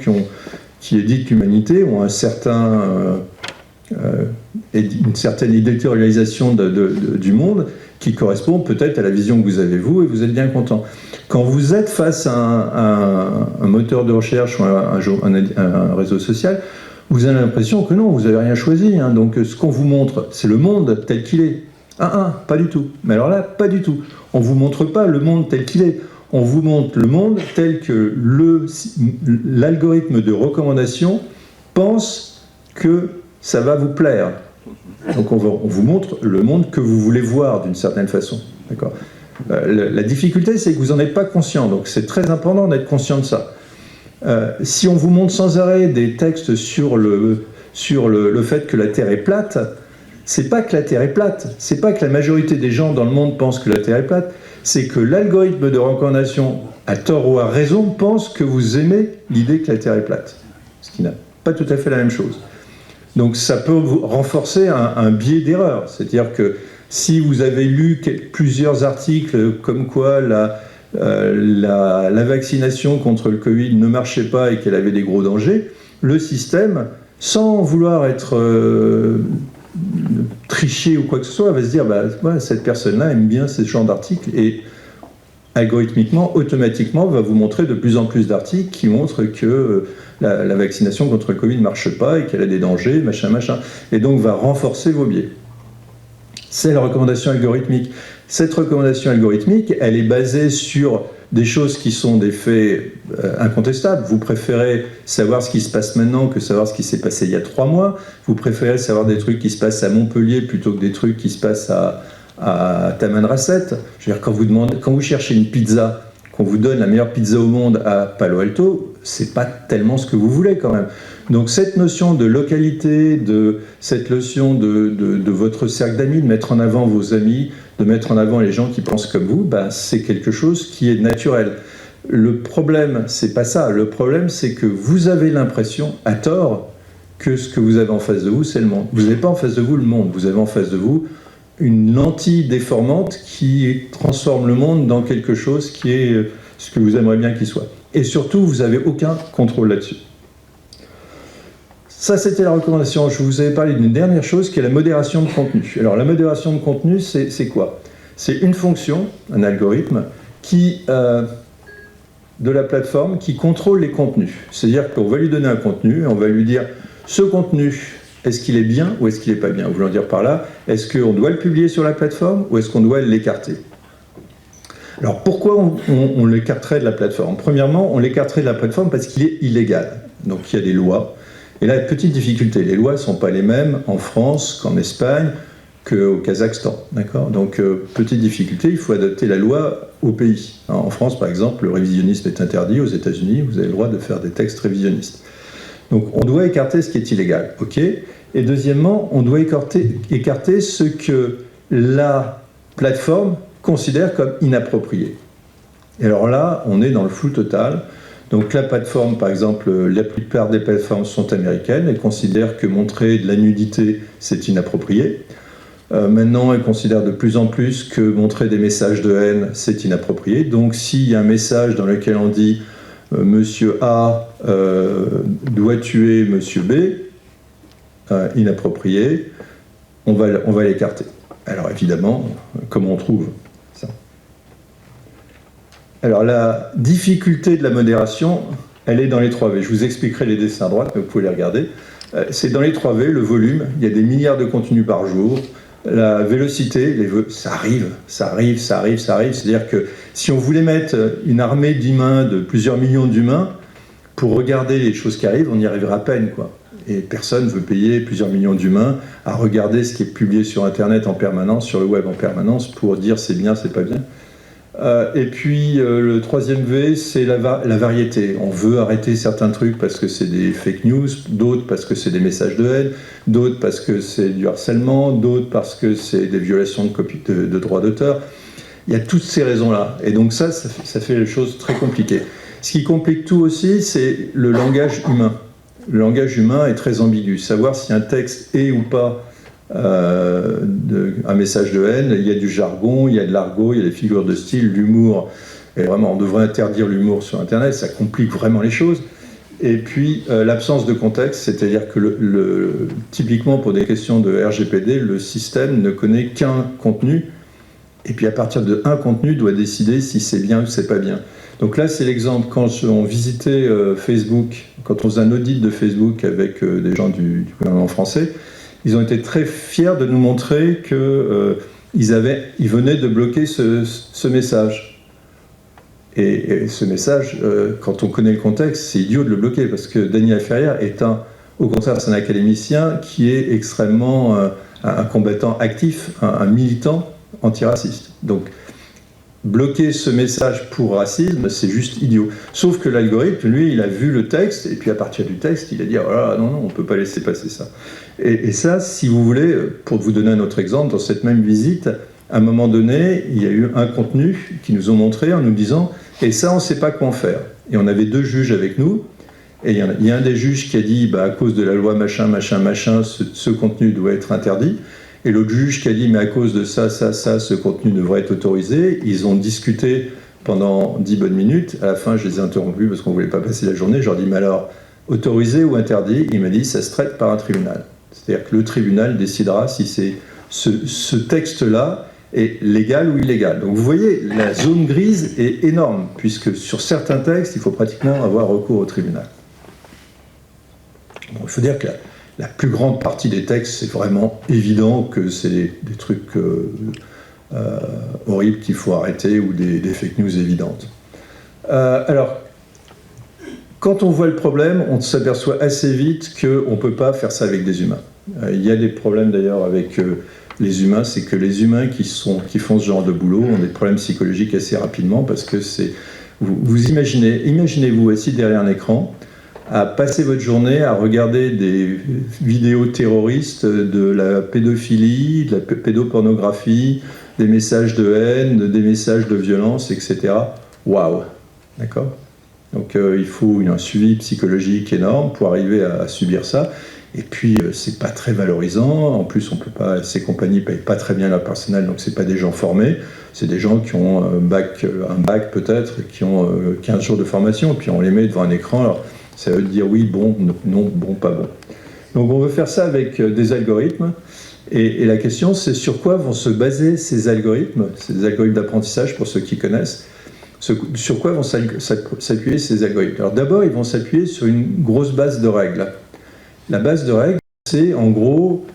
qui éditent l'Humanité ont une certaine éditorialisation du monde qui correspond peut-être à la vision que vous avez vous, et vous êtes bien content. Quand vous êtes face à un moteur de recherche ou un réseau social, vous avez l'impression que non, vous n'avez rien choisi. Hein. Donc ce qu'on vous montre, c'est le monde tel qu'il est. Pas du tout. Mais alors là, pas du tout. On ne vous montre pas le monde tel qu'il est. On vous montre le monde tel que l'algorithme de recommandation pense que ça va vous plaire. Donc on vous montre le monde que vous voulez voir d'une certaine façon. D'accord ? La difficulté, c'est que vous n'en êtes pas conscient. Donc c'est très important d'être conscient de ça. Si on vous montre sans arrêt des textes sur le fait que la Terre est plate, c'est pas que la Terre est plate, c'est pas que la majorité des gens dans le monde pensent que la Terre est plate, c'est que l'algorithme de recommandation, à tort ou à raison, pense que vous aimez l'idée que la Terre est plate. Ce qui n'a pas tout à fait la même chose. Donc ça peut vous renforcer un biais d'erreur. C'est-à-dire que si vous avez lu plusieurs articles comme quoi la vaccination contre le Covid ne marchait pas et qu'elle avait des gros dangers, le système, sans vouloir être triché ou quoi que ce soit, va se dire cette personne-là aime bien ce genre d'articles, et algorithmiquement, automatiquement, va vous montrer de plus en plus d'articles qui montrent que la vaccination contre le Covid ne marche pas et qu'elle a des dangers, machin, et donc va renforcer vos biais. C'est la recommandation algorithmique. Cette recommandation algorithmique, elle est basée sur des choses qui sont des faits incontestables. Vous préférez savoir ce qui se passe maintenant que savoir ce qui s'est passé il y a 3 mois. Vous préférez savoir des trucs qui se passent à Montpellier plutôt que des trucs qui se passent à Tamanrasset. Je veux dire, quand vous cherchez une pizza, qu'on vous donne la meilleure pizza au monde à Palo Alto, c'est pas tellement ce que vous voulez quand même. Donc cette notion de localité, cette notion de votre cercle d'amis, de mettre en avant vos amis, de mettre en avant les gens qui pensent comme vous, c'est quelque chose qui est naturel. Le problème, c'est pas ça. Le problème, c'est que vous avez l'impression, à tort, que ce que vous avez en face de vous, c'est le monde. Vous n'avez pas en face de vous le monde, vous avez en face de vous une lentille déformante qui transforme le monde dans quelque chose qui est ce que vous aimeriez bien qu'il soit. Et surtout, vous n'avez aucun contrôle là-dessus. Ça, c'était la recommandation. Je vous avais parlé d'une dernière chose qui est la modération de contenu. Alors, la modération de contenu, c'est quoi ? C'est une fonction, un algorithme, de la plateforme qui contrôle les contenus. C'est-à-dire qu'on va lui donner un contenu, on va lui dire ce contenu, est-ce qu'il est bien ou est-ce qu'il n'est pas bien ? Voulant dire par là, est-ce qu'on doit le publier sur la plateforme ou est-ce qu'on doit l'écarter ? Alors pourquoi on l'écarterait de la plateforme ? Premièrement, on l'écarterait de la plateforme parce qu'il est illégal. Donc il y a des lois. Et là, petite difficulté, les lois ne sont pas les mêmes en France qu'en Espagne, qu'au Kazakhstan. D'accord ? Donc petite difficulté, il faut adapter la loi au pays. En France, par exemple, le révisionnisme est interdit. Aux États-Unis, vous avez le droit de faire des textes révisionnistes. Donc on doit écarter ce qui est illégal. OK ? Et deuxièmement, on doit écarter ce que la plateforme considère comme inapproprié. Et alors là, on est dans le flou total. Donc la plateforme, par exemple, la plupart des plateformes sont américaines. Elles considèrent que montrer de la nudité, c'est inapproprié. Maintenant, elles considèrent de plus en plus que montrer des messages de haine, c'est inapproprié. Donc s'il y a un message dans lequel on dit Monsieur A doit tuer Monsieur B, inapproprié, on va l'écarter. Alors évidemment, comment on trouve ça ? Alors la difficulté de la modération, elle est dans les 3 V. Je vous expliquerai les dessins à droite, mais vous pouvez les regarder. C'est dans les 3 V, le volume. Il y a des milliards de contenus par jour. la vélocité, ça arrive. C'est-à-dire que si on voulait mettre une armée d'humains, de plusieurs millions d'humains, pour regarder les choses qui arrivent, on y arriverait à peine, quoi. Et personne ne veut payer plusieurs millions d'humains à regarder ce qui est publié sur Internet en permanence, sur le web en permanence, pour dire c'est bien, c'est pas bien. Et puis le troisième V, c'est la variété. On veut arrêter certains trucs parce que c'est des fake news, d'autres parce que c'est des messages de haine, d'autres parce que c'est du harcèlement, d'autres parce que c'est des violations de droits d'auteur. Il y a toutes ces raisons-là. Et donc ça fait les choses très compliquées. Ce qui complique tout aussi, c'est le langage humain. Le langage humain est très ambigu. Savoir si un texte est ou pas un message de haine, il y a du jargon, il y a de l'argot, il y a des figures de style, l'humour. Et vraiment, on devrait interdire l'humour sur Internet, ça complique vraiment les choses. Et puis, l'absence de contexte, c'est-à-dire que typiquement pour des questions de RGPD, le système ne connaît qu'un contenu, et puis à partir d'un contenu, doit décider si c'est bien ou c'est pas bien. Donc là, c'est l'exemple, quand on visitait Facebook, quand on faisait un audit de Facebook avec des gens du gouvernement français, ils ont été très fiers de nous montrer qu'ils venaient de bloquer ce message. Et ce message, quand on connaît le contexte, c'est idiot de le bloquer, parce que Daniel Ferrière au contraire, c'est un académicien qui est extrêmement un combattant actif, un militant antiraciste. Donc, bloquer ce message pour racisme, c'est juste idiot. Sauf que l'algorithme, lui, il a vu le texte, et puis à partir du texte, il a dit « Oh là, non, on ne peut pas laisser passer ça ». Et ça, si vous voulez, pour vous donner un autre exemple, dans cette même visite, à un moment donné, il y a eu un contenu qu'ils nous ont montré en nous disant « Et ça, on ne sait pas quoi en faire ». Et on avait 2 juges avec nous, et il y a un des juges qui a dit « À cause de la loi machin, machin, machin, ce contenu doit être interdit ». Et l'autre juge qui a dit, mais à cause de ça, ce contenu devrait être autorisé. Ils ont discuté pendant 10 bonnes minutes. À la fin, je les ai interrompus parce qu'on ne voulait pas passer la journée. Je leur ai dit, mais alors, autorisé ou interdit? Il m'a dit, ça se traite par un tribunal. C'est-à-dire que le tribunal décidera si ce texte-là est légal ou illégal. Donc vous voyez, la zone grise est énorme, puisque sur certains textes, il faut pratiquement avoir recours au tribunal. Bon, il faut dire que la plus grande partie des textes, c'est vraiment évident que c'est des trucs horribles qu'il faut arrêter ou des fake news évidentes. Alors, quand on voit le problème, on s'aperçoit assez vite qu'on ne peut pas faire ça avec des humains. Il y a des problèmes d'ailleurs avec les humains, c'est que les humains qui font ce genre de boulot ont des problèmes psychologiques assez rapidement parce que vous imaginez-vous assis derrière un écran, à passer votre journée à regarder des vidéos terroristes, de la pédophilie, de la pédopornographie, des messages de haine, des messages de violence, etc. Waouh, d'accord ? Donc il faut un suivi psychologique énorme pour arriver à subir ça. Et puis c'est pas très valorisant. En plus, on peut pas, ces compagnies payent pas très bien leur personnel, donc c'est pas des gens formés. C'est des gens qui ont un bac peut-être, qui ont 15 jours de formation, puis on les met devant un écran. Alors, ça veut dire oui, bon, non, bon, pas bon. Donc on veut faire ça avec des algorithmes. Et la question, c'est sur quoi vont se baser ces algorithmes d'apprentissage pour ceux qui connaissent. Sur quoi vont s'appuyer ces algorithmes? Alors d'abord, ils vont s'appuyer sur une grosse base de règles. La base de règles, c'est en gros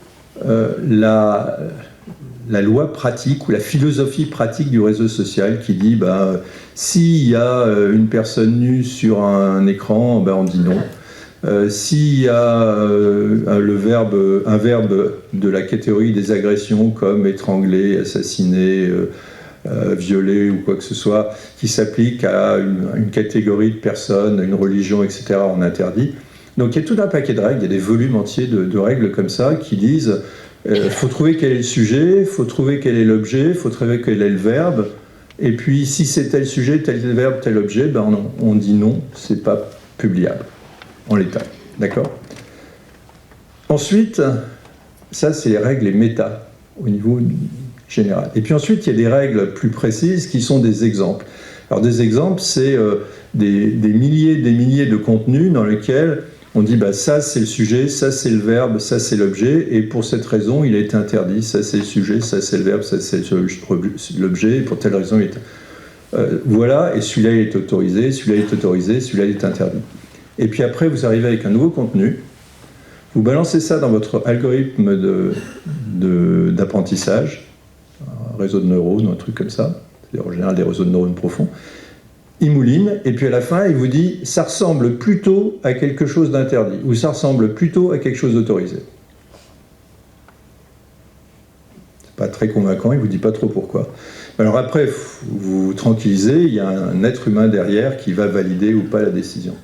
la loi pratique ou la philosophie pratique du réseau social qui dit s'il y a une personne nue sur un écran, on dit non. S'il y a un verbe de la catégorie des agressions comme étrangler, assassiner, violer ou quoi que ce soit, qui s'applique à une catégorie de personnes, une religion, etc., on interdit. Donc il y a tout un paquet de règles, il y a des volumes entiers de règles comme ça qui disent faut trouver quel est le sujet, faut trouver quel est l'objet, faut trouver quel est le verbe, et puis si c'est tel sujet, tel verbe, tel objet, on dit non, c'est pas publiable en l'état, d'accord? Ensuite, ça c'est les règles, les méta, au niveau général. Et puis ensuite, il y a des règles plus précises qui sont des exemples. Alors des exemples, c'est des milliers de contenus dans lesquels on dit ça c'est le sujet, ça c'est le verbe, ça c'est l'objet, et pour cette raison il a été interdit, ça c'est le sujet, ça c'est le verbe, ça c'est l'objet, et pour telle raison il est... voilà, et celui-là il est autorisé, celui-là il est autorisé, celui-là il est interdit. Et puis après vous arrivez avec un nouveau contenu, Vous balancez ça dans votre algorithme d'apprentissage, un réseau de neurones ou un truc comme ça, c'est en général des réseaux de neurones profonds. Il mouline, et puis à la fin, il vous dit ça ressemble plutôt à quelque chose d'interdit, ou ça ressemble plutôt à quelque chose d'autorisé. C'est pas très convaincant, il vous dit pas trop pourquoi. Alors après, vous vous tranquillisez, il y a un être humain derrière qui va valider ou pas la décision.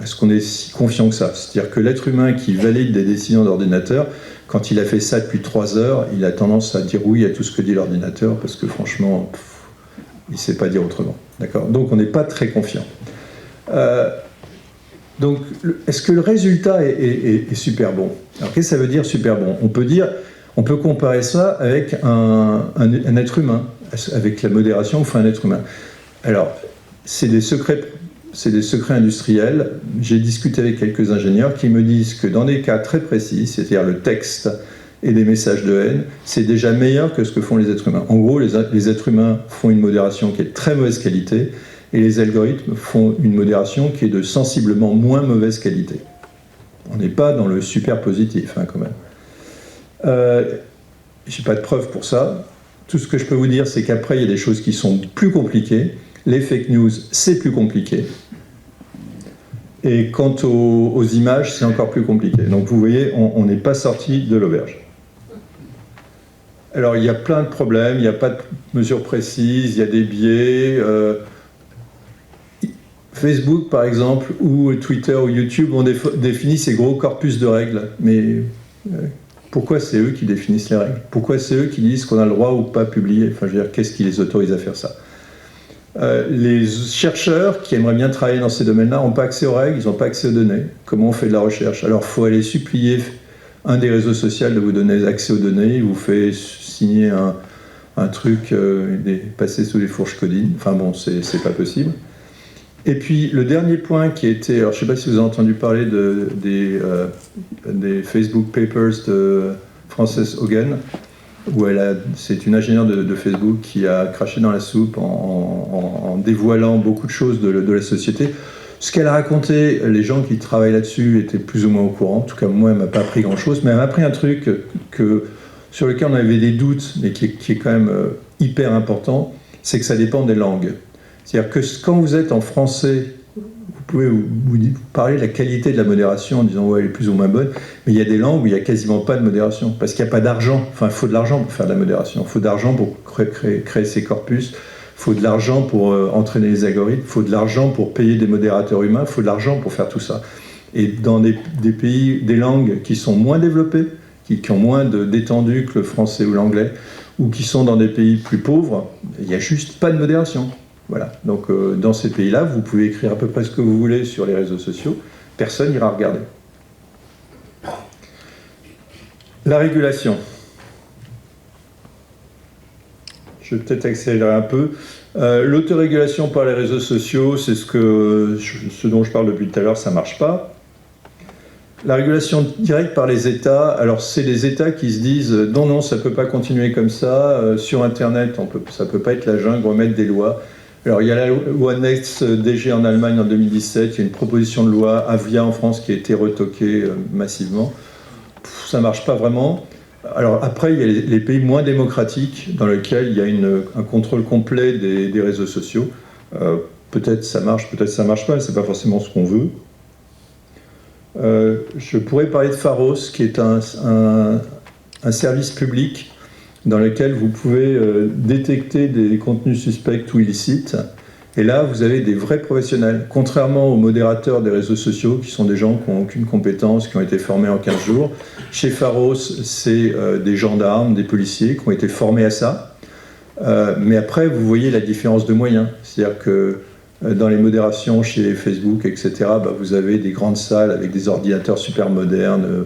Est-ce qu'on est si confiant que ça? C'est-à-dire que l'être humain qui valide des décisions d'ordinateur, quand il a fait ça depuis 3 heures, il a tendance à dire oui à tout ce que dit l'ordinateur, parce que franchement, il ne sait pas dire autrement. D'accord? Donc on n'est pas très confiant. Donc est-ce que le résultat est super bon? Alors qu'est-ce que ça veut dire super bon? On peut comparer ça avec un être humain, avec la modération, enfin un être humain. Alors, c'est des secrets industriels. J'ai discuté avec quelques ingénieurs qui me disent que dans des cas très précis, c'est-à-dire le texte et des messages de haine, c'est déjà meilleur que ce que font les êtres humains. En gros, les êtres humains font une modération qui est de très mauvaise qualité et les algorithmes font une modération qui est de sensiblement moins mauvaise qualité. On n'est pas dans le super positif, hein, quand même. J'ai pas de preuves pour ça. Tout ce que je peux vous dire, c'est qu'après, il y a des choses qui sont plus compliquées. Les fake news, c'est plus compliqué. Et quant aux images, c'est encore plus compliqué. Donc vous voyez, on n'est pas sorti de l'auberge. Alors il y a plein de problèmes, il n'y a pas de mesures précises, il y a des biais. Facebook, par exemple, ou Twitter ou YouTube ont défini ces gros corpus de règles. Mais pourquoi c'est eux qui définissent les règles? Pourquoi c'est eux qui disent qu'on a le droit ou pas publier? Enfin, je veux dire, qu'est-ce qui les autorise à faire ça? Les chercheurs qui aimeraient bien travailler dans ces domaines-là n'ont pas accès aux règles, ils n'ont pas accès aux données. Comment on fait de la recherche? Alors, il faut aller supplier un des réseaux sociaux de vous donner accès aux données, il vous fait signer un truc, passer sous les fourches codines. Enfin bon, c'est pas possible. Et puis, le dernier point qui était... Alors, je ne sais pas si vous avez entendu parler des Facebook Papers de Frances Haugen, où c'est une ingénieure de Facebook qui a craché dans la soupe en dévoilant beaucoup de choses de la société. Ce qu'elle a raconté, les gens qui travaillent là-dessus étaient plus ou moins au courant. En tout cas, moi, elle ne m'a pas appris grand-chose, mais elle m'a appris un truc sur lequel on avait des doutes, mais qui est quand même hyper important, c'est que ça dépend des langues. C'est-à-dire que quand vous êtes en français, vous pouvez vous parler de la qualité de la modération en disant ouais, elle est plus ou moins bonne, mais il y a des langues où il n'y a quasiment pas de modération, parce qu'il n'y a pas d'argent. Enfin, il faut de l'argent pour faire de la modération, il faut de l'argent pour créer ces corpus, il faut de l'argent pour entraîner les algorithmes, il faut de l'argent pour payer des modérateurs humains, il faut de l'argent pour faire tout ça. Et dans des pays, des langues qui sont moins développées, qui ont moins d'étendue que le français ou l'anglais, ou qui sont dans des pays plus pauvres, il n'y a juste pas de modération. Voilà. Donc dans ces pays-là, vous pouvez écrire à peu près ce que vous voulez sur les réseaux sociaux, personne n'ira regarder. La régulation. Je vais peut-être accélérer un peu. L'autorégulation par les réseaux sociaux, c'est ce dont je parle depuis tout à l'heure, ça ne marche pas. La régulation directe par les États, alors c'est les États qui se disent non, ça ne peut pas continuer comme ça, sur Internet, ça ne peut pas être la jungle, remettre des lois. Alors il y a la loi NetzDG en Allemagne en 2017, il y a une proposition de loi Avia en France qui a été retoquée massivement. Ça ne marche pas vraiment. Alors après, il y a les pays moins démocratiques dans lesquels il y a un contrôle complet des réseaux sociaux. Peut-être ça marche, peut-être ça ne marche pas, mais ce n'est pas forcément ce qu'on veut. Je pourrais parler de Pharos, qui est un service public dans lequel vous pouvez détecter des contenus suspects ou illicites. Et là, vous avez des vrais professionnels. Contrairement aux modérateurs des réseaux sociaux, qui sont des gens qui n'ont aucune compétence, qui ont été formés en 15 jours, chez Pharos, c'est des gendarmes, des policiers qui ont été formés à ça. Mais après, vous voyez la différence de moyens. C'est-à-dire que dans les modérations chez Facebook, etc., vous avez des grandes salles avec des ordinateurs super modernes,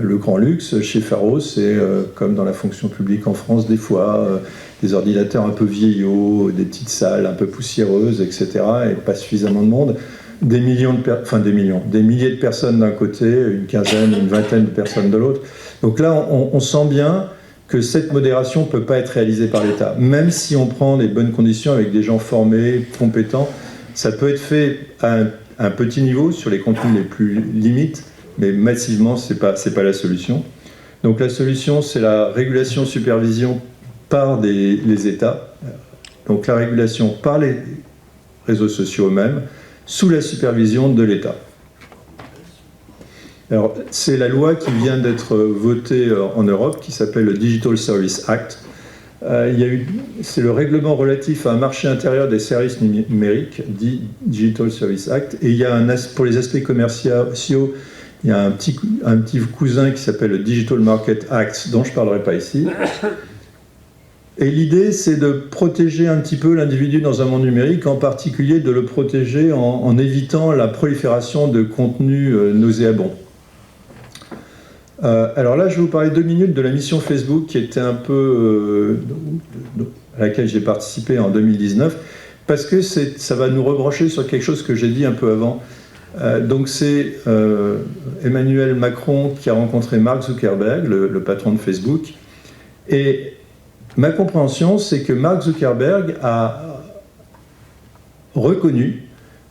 le grand luxe. Chez Pharos, c'est comme dans la fonction publique en France, des fois, des ordinateurs un peu vieillots, des petites salles un peu poussiéreuses, etc., et pas suffisamment de monde. Des milliers de personnes d'un côté, une quinzaine, une vingtaine de personnes de l'autre. Donc là, on sent bien que cette modération ne peut pas être réalisée par l'État. Même si on prend des bonnes conditions avec des gens formés, compétents, ça peut être fait à à un petit niveau sur les contenus les plus limites, mais massivement, c'est pas la solution. Donc la solution, c'est la régulation-supervision par les États. Donc la régulation par les réseaux sociaux eux-mêmes, sous la supervision de l'État. Alors, c'est la loi qui vient d'être votée en Europe, qui s'appelle le Digital Services Act. C'est le règlement relatif à un marché intérieur des services numériques, dit Digital Services Act, et il y a pour les aspects commerciaux, il y a un petit cousin qui s'appelle le Digital Market Act, dont je ne parlerai pas ici. Et l'idée, c'est de protéger un petit peu l'individu dans un monde numérique, en particulier de le protéger en évitant la prolifération de contenus nauséabonds. Alors là, je vais vous parler 2 minutes de la mission Facebook qui était un peu à laquelle j'ai participé en 2019, parce que ça va nous rebrancher sur quelque chose que j'ai dit un peu avant. Donc c'est Emmanuel Macron qui a rencontré Mark Zuckerberg, le patron de Facebook, et ma compréhension, c'est que Mark Zuckerberg a reconnu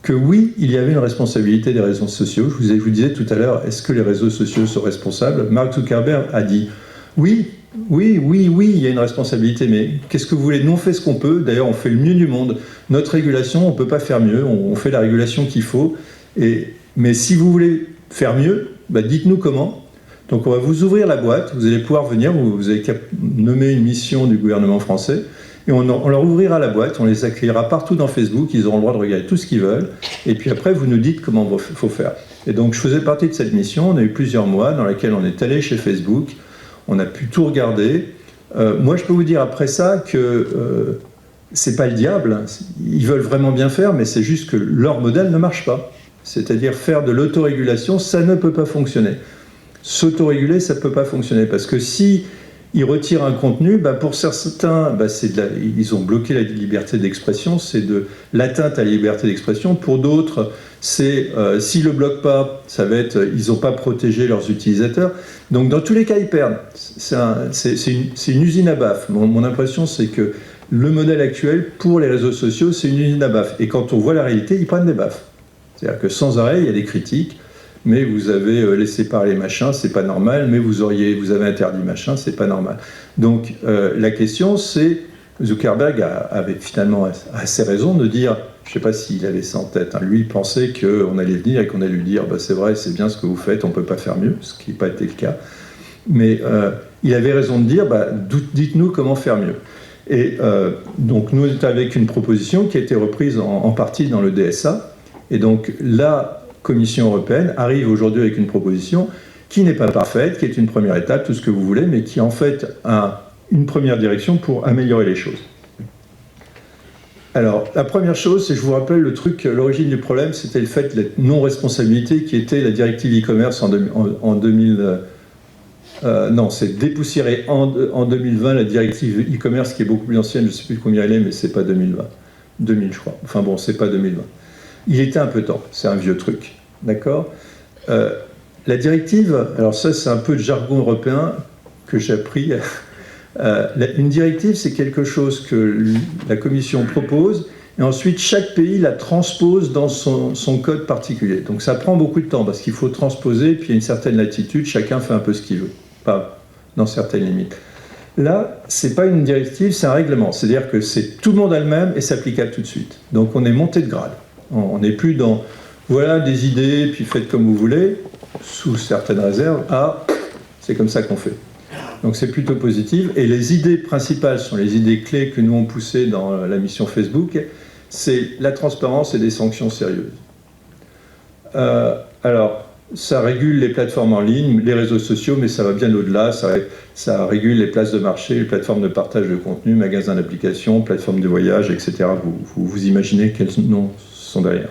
que oui, il y avait une responsabilité des réseaux sociaux. Je vous disais tout à l'heure, est-ce que les réseaux sociaux sont responsables? Mark Zuckerberg a dit oui, il y a une responsabilité, mais qu'est-ce que vous voulez? Nous, on fait ce qu'on peut. D'ailleurs, on fait le mieux du monde. Notre régulation, on ne peut pas faire mieux. On fait la régulation qu'il faut. Mais si vous voulez faire mieux, dites-nous comment. Donc, on va vous ouvrir la boîte. Vous allez pouvoir venir. Vous avez qu'à nommer une mission du gouvernement français. Et on leur ouvrira la boîte, on les accueillera partout dans Facebook, ils auront le droit de regarder tout ce qu'ils veulent, et puis après vous nous dites comment il faut faire. Et donc je faisais partie de cette mission, on a eu plusieurs mois dans laquelle on est allé chez Facebook, on a pu tout regarder. Moi je peux vous dire après ça que c'est pas le diable, ils veulent vraiment bien faire, mais c'est juste que leur modèle ne marche pas. C'est-à-dire faire de l'autorégulation, ça ne peut pas fonctionner. S'autoréguler, ça ne peut pas fonctionner, parce que si ils retirent un contenu, pour certains, ils ont bloqué la liberté d'expression, c'est de l'atteinte à la liberté d'expression. Pour d'autres, c'est s'ils ne le bloquent pas, ça va être ils n'ont pas protégé leurs utilisateurs. Donc dans tous les cas, ils perdent. C'est une usine à baffes. Mon impression, c'est que le modèle actuel pour les réseaux sociaux, c'est une usine à baffes. Et quand on voit la réalité, ils prennent des baffes. C'est-à-dire que sans arrêt, il y a des critiques. Mais vous avez laissé parler machin, c'est pas normal, mais vous avez interdit machin, c'est pas normal. Donc la question c'est, Zuckerberg avait finalement assez raison de dire, je sais pas s'il avait ça en tête, lui il pensait qu'on allait venir et qu'on allait lui dire c'est vrai, c'est bien ce que vous faites, on peut pas faire mieux, ce qui n'a pas été le cas. Mais il avait raison de dire, dites-nous comment faire mieux. Et donc nous étions avec une proposition qui a été reprise en partie dans le DSA, et donc là, Commission européenne arrive aujourd'hui avec une proposition qui n'est pas parfaite, qui est une première étape, tout ce que vous voulez, mais qui en fait a une première direction pour améliorer les choses. Alors, la première chose, c'est, je vous rappelle, l'origine du problème, c'était le fait de la non-responsabilité qui était la directive e-commerce en 2000... non, c'est dépoussiéré en 2020 la directive e-commerce qui est beaucoup plus ancienne, je ne sais plus combien elle est, mais c'est pas 2020. 2000, je crois. Enfin bon, c'est pas 2020. Il était un peu temps, c'est un vieux truc, d'accord? La directive, alors ça c'est un peu de jargon européen que j'ai appris. Une directive, c'est quelque chose que la Commission propose, et ensuite chaque pays la transpose dans son code particulier. Donc ça prend beaucoup de temps, parce qu'il faut transposer, puis il y a une certaine latitude, chacun fait un peu ce qu'il veut, pas dans certaines limites. Là, c'est pas une directive, c'est un règlement, c'est-à-dire que tout le monde a le même et s'applicable tout de suite. Donc on est monté de grade. On n'est plus dans, voilà des idées, puis faites comme vous voulez, sous certaines réserves, c'est comme ça qu'on fait. Donc c'est plutôt positif. Et les idées principales sont les idées clés que nous on poussé dans la mission Facebook, c'est la transparence et des sanctions sérieuses. Alors, ça régule les plateformes en ligne, les réseaux sociaux, mais ça va bien au-delà. Ça régule les places de marché, les plateformes de partage de contenu, magasins d'applications, plateformes de voyage, etc. Vous imaginez quels noms sont derrière.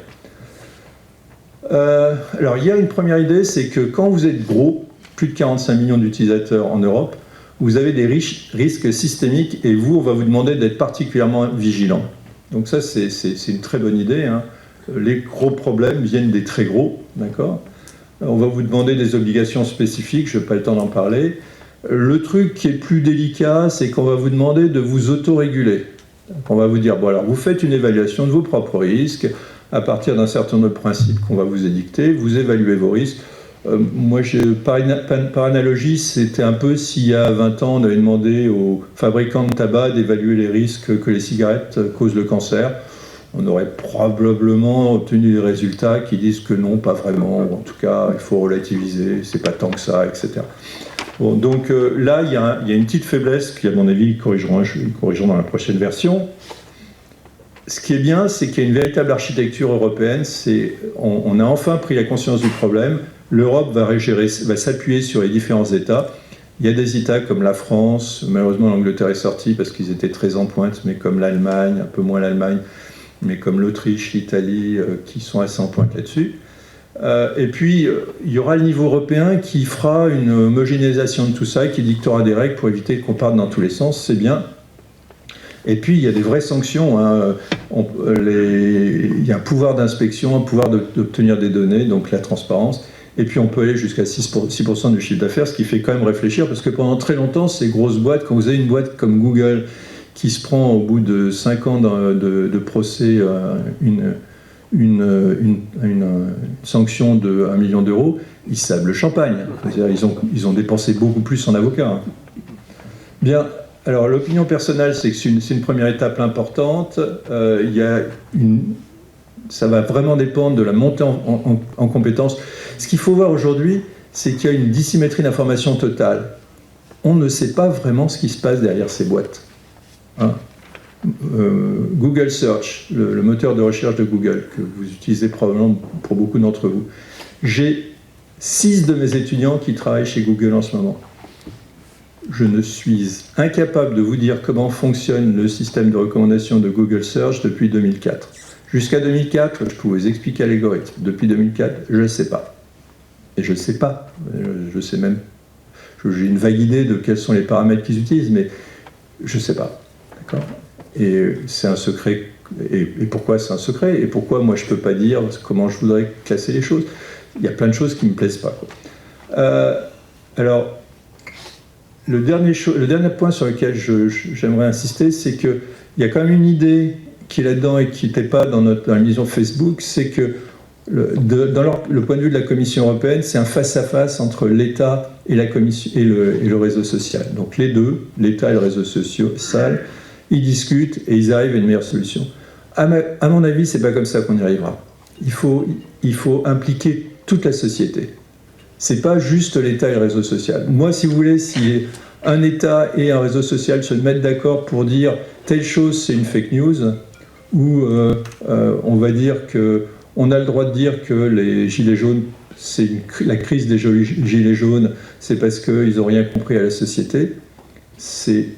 Alors, il y a une première idée, c'est que quand vous êtes gros, plus de 45 millions d'utilisateurs en Europe, vous avez des risques systémiques et on va vous demander d'être particulièrement vigilant. Donc ça, c'est une très bonne idée, hein. Les gros problèmes viennent des très gros, d'accord? On va vous demander des obligations spécifiques, je n'ai pas le temps d'en parler. Le truc qui est plus délicat, c'est qu'on va vous demander de vous autoréguler. On va vous dire, bon alors vous faites une évaluation de vos propres risques, à partir d'un certain nombre de principes qu'on va vous édicter, vous évaluez vos risques. Moi, par analogie, c'était un peu s'il y a 20 ans, on avait demandé aux fabricants de tabac d'évaluer les risques que les cigarettes causent le cancer. On aurait probablement obtenu des résultats qui disent que non, pas vraiment, ou en tout cas, il faut relativiser, c'est pas tant que ça, etc. Bon, donc là, il y a une petite faiblesse qui, à mon avis, ils corrigeront dans la prochaine version. Ce qui est bien, c'est qu'il y a une véritable architecture européenne. On a enfin pris la conscience du problème. L'Europe va s'appuyer sur les différents États. Il y a des États comme la France, malheureusement l'Angleterre est sortie parce qu'ils étaient très en pointe, mais comme l'Allemagne, un peu moins l'Allemagne, mais comme l'Autriche, l'Italie, qui sont assez en pointe là-dessus. Et puis, il y aura le niveau européen qui fera une homogénéisation de tout ça, qui dictera des règles pour éviter qu'on parte dans tous les sens, c'est bien. Et puis, il y a des vraies sanctions. Hein. Il y a un pouvoir d'inspection, un pouvoir d'obtenir des données, donc la transparence. Et puis, on peut aller jusqu'à 6% du chiffre d'affaires, ce qui fait quand même réfléchir, parce que pendant très longtemps, ces grosses boîtes, quand vous avez une boîte comme Google qui se prend au bout de 5 ans de procès une sanction de 1 million d'euros, ils savent le champagne. Ils ont dépensé beaucoup plus en avocats. Bien, alors l'opinion personnelle, c'est que c'est une première étape importante. Ça va vraiment dépendre de la montée en compétences. Ce qu'il faut voir aujourd'hui, c'est qu'il y a une dissymétrie d'information totale. On ne sait pas vraiment ce qui se passe derrière ces boîtes. Hein. Google Search, le moteur de recherche de Google, que vous utilisez probablement pour beaucoup d'entre vous. J'ai 6 de mes étudiants qui travaillent chez Google en ce moment. Je ne suis incapable de vous dire comment fonctionne le système de recommandation de Google Search depuis 2004. Jusqu'à 2004, je pouvais vous expliquer l'algorithme. Depuis 2004, je ne sais pas. Et je ne sais pas. Je sais même... J'ai une vague idée de quels sont les paramètres qu'ils utilisent, mais je ne sais pas. D'accord ? Et c'est un secret. Et pourquoi c'est un secret ? Et pourquoi moi je ne peux pas dire comment je voudrais classer les choses ? Il y a plein de choses qui ne me plaisent pas. Alors, le dernier point sur lequel j'aimerais insister, c'est qu'il y a quand même une idée qui est là-dedans et qui n'était pas dans la vision Facebook, c'est que dans le point de vue de la Commission européenne, c'est un face-à-face entre l'État et la Commission et le réseau social. Donc les deux, l'État et le réseau social, ils discutent et ils arrivent à une meilleure solution. À mon avis, c'est pas comme ça qu'on y arrivera. Il faut impliquer toute la société. C'est pas juste l'État et le réseau social. Moi, si vous voulez, si un État et un réseau social se mettent d'accord pour dire telle chose, c'est une fake news, ou on va dire que on a le droit de dire que les gilets jaunes, la crise des gilets jaunes, c'est parce qu'ils n'ont rien compris à la société, c'est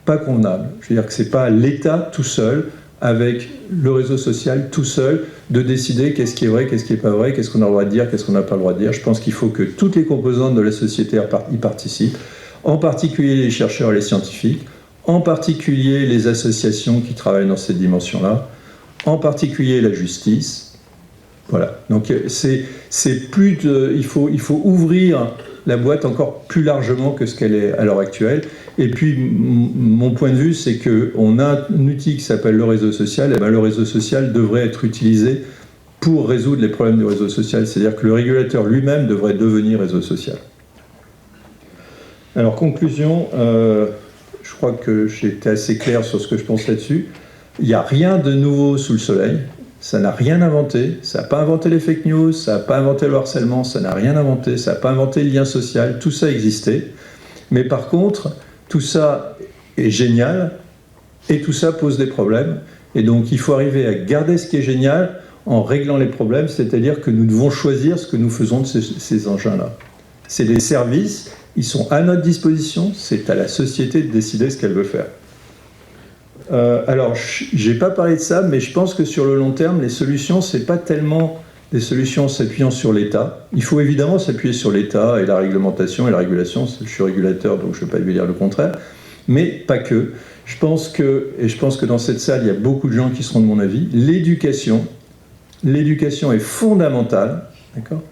pas convenable. Je veux dire que c'est pas l'État tout seul, avec le réseau social tout seul, de décider qu'est-ce qui est vrai, qu'est-ce qui n'est pas vrai, qu'est-ce qu'on a le droit de dire, qu'est-ce qu'on n'a pas le droit de dire. Je pense qu'il faut que toutes les composantes de la société y participent, en particulier les chercheurs et les scientifiques, en particulier les associations qui travaillent dans cette dimension-là, en particulier la justice. Voilà. Donc il faut ouvrir la boîte encore plus largement que ce qu'elle est à l'heure actuelle. Et puis, mon point de vue, c'est qu'on a un outil qui s'appelle le réseau social. Et bien, le réseau social devrait être utilisé pour résoudre les problèmes du réseau social. C'est-à-dire que le régulateur lui-même devrait devenir réseau social. Alors, conclusion, je crois que j'ai été assez clair sur ce que je pense là-dessus. Il n'y a rien de nouveau sous le soleil. Ça n'a rien inventé. Ça n'a pas inventé les fake news, ça n'a pas inventé le harcèlement, ça n'a rien inventé, ça n'a pas inventé le lien social. Tout ça existait. Mais par contre, tout ça est génial et tout ça pose des problèmes. Et donc, il faut arriver à garder ce qui est génial en réglant les problèmes, c'est-à-dire que nous devons choisir ce que nous faisons de ces engins-là. C'est des services, ils sont à notre disposition, c'est à la société de décider ce qu'elle veut faire. Alors, je n'ai pas parlé de ça, mais je pense que sur le long terme, les solutions, ce n'est pas tellement des solutions s'appuyant sur l'État. Il faut évidemment s'appuyer sur l'État et la réglementation et la régulation. Je suis régulateur, donc je ne vais pas lui dire le contraire. Mais pas que. Je pense que dans cette salle, il y a beaucoup de gens qui seront de mon avis. L'éducation est fondamentale. D'accord ?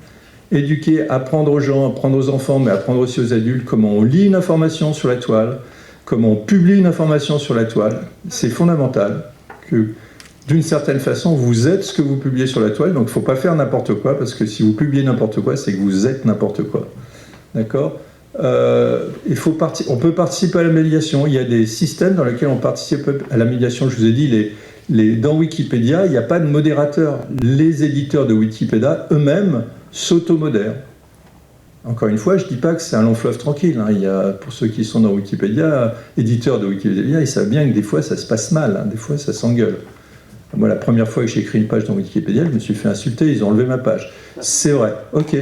Éduquer, apprendre aux gens, apprendre aux enfants, mais apprendre aussi aux adultes comment on lit une information sur la toile, comment on publie une information sur la toile. C'est fondamental. d'une certaine façon, vous êtes ce que vous publiez sur la toile, donc il ne faut pas faire n'importe quoi, parce que si vous publiez n'importe quoi, c'est que vous êtes n'importe quoi. D'accord ? On peut participer à la médiation. Il y a des systèmes dans lesquels on participe à la médiation. Je vous ai dit, dans Wikipédia, il n'y a pas de modérateur. Les éditeurs de Wikipédia eux-mêmes s'automodèrent. Encore une fois, je ne dis pas que c'est un long fleuve tranquille. Hein. Il y a, pour ceux qui sont dans Wikipédia, éditeurs de Wikipédia, ils savent bien que des fois ça se passe mal, hein. Des fois ça s'engueule. Moi, la première fois que j'ai écrit une page dans Wikipédia, je me suis fait insulter, ils ont enlevé ma page. C'est vrai, ok.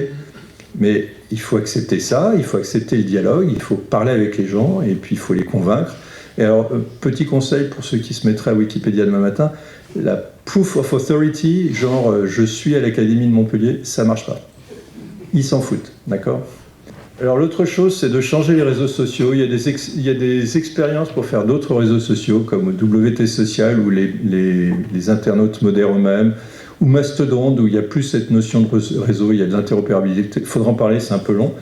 Mais il faut accepter ça, il faut accepter le dialogue, il faut parler avec les gens, et puis il faut les convaincre. Et alors, petit conseil pour ceux qui se mettraient à Wikipédia demain matin, la proof of authority, genre je suis à l'Académie de Montpellier, ça marche pas. Ils s'en foutent, d'accord ? Alors l'autre chose, c'est de changer les réseaux sociaux. Il y a des expériences pour faire d'autres réseaux sociaux, comme WT Social, où les internautes modèrent eux-mêmes, ou Mastodon, où il y a plus cette notion de réseau, il y a de l'interopérabilité. Il faudra en parler, c'est un peu long.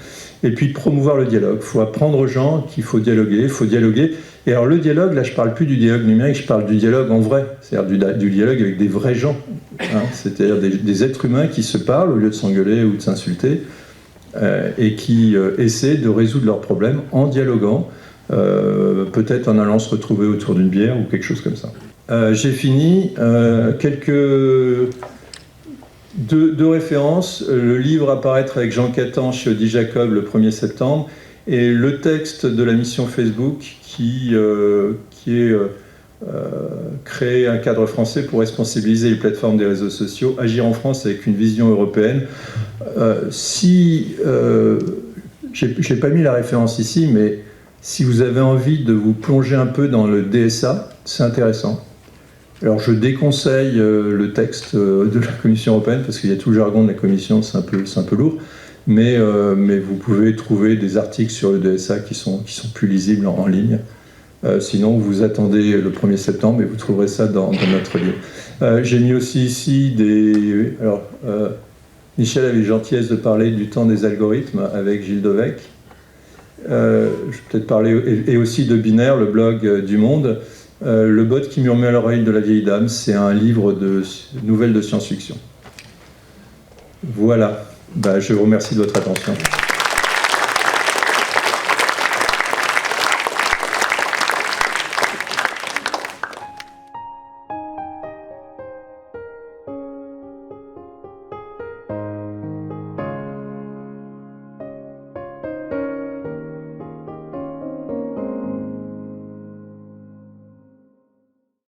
Et puis promouvoir le dialogue. Il faut apprendre aux gens qu'il faut dialoguer, il faut dialoguer. Et alors le dialogue, là je ne parle plus du dialogue numérique, je parle du dialogue en vrai, c'est-à-dire du dialogue avec des vrais gens, hein, c'est-à-dire des êtres humains qui se parlent au lieu de s'engueuler ou de s'insulter, et qui essaient de résoudre leurs problèmes en dialoguant, peut-être en allant se retrouver autour d'une bière ou quelque chose comme ça. J'ai fini, deux références, le livre à paraître avec Jean Catan chez Odile Jacob le 1er septembre, et le texte de la mission Facebook qui est créer un cadre français pour responsabiliser les plateformes des réseaux sociaux, agir en France avec une vision européenne. J'ai pas mis la référence ici, mais si vous avez envie de vous plonger un peu dans le DSA, c'est intéressant. Alors je déconseille le texte de la Commission européenne, parce qu'il y a tout le jargon de la Commission, c'est un peu lourd, mais vous pouvez trouver des articles sur le DSA qui sont plus lisibles en ligne. Sinon, vous attendez le 1er septembre et vous trouverez ça dans notre livre. J'ai mis aussi ici Alors, Michel avait la gentillesse de parler du temps des algorithmes avec Gilles Devec. Je vais peut-être parler, et aussi de Binaire, le blog du Monde. Le bot qui murmure à l'oreille de la vieille dame, c'est un livre de nouvelles de science-fiction. Voilà. Je vous remercie de votre attention.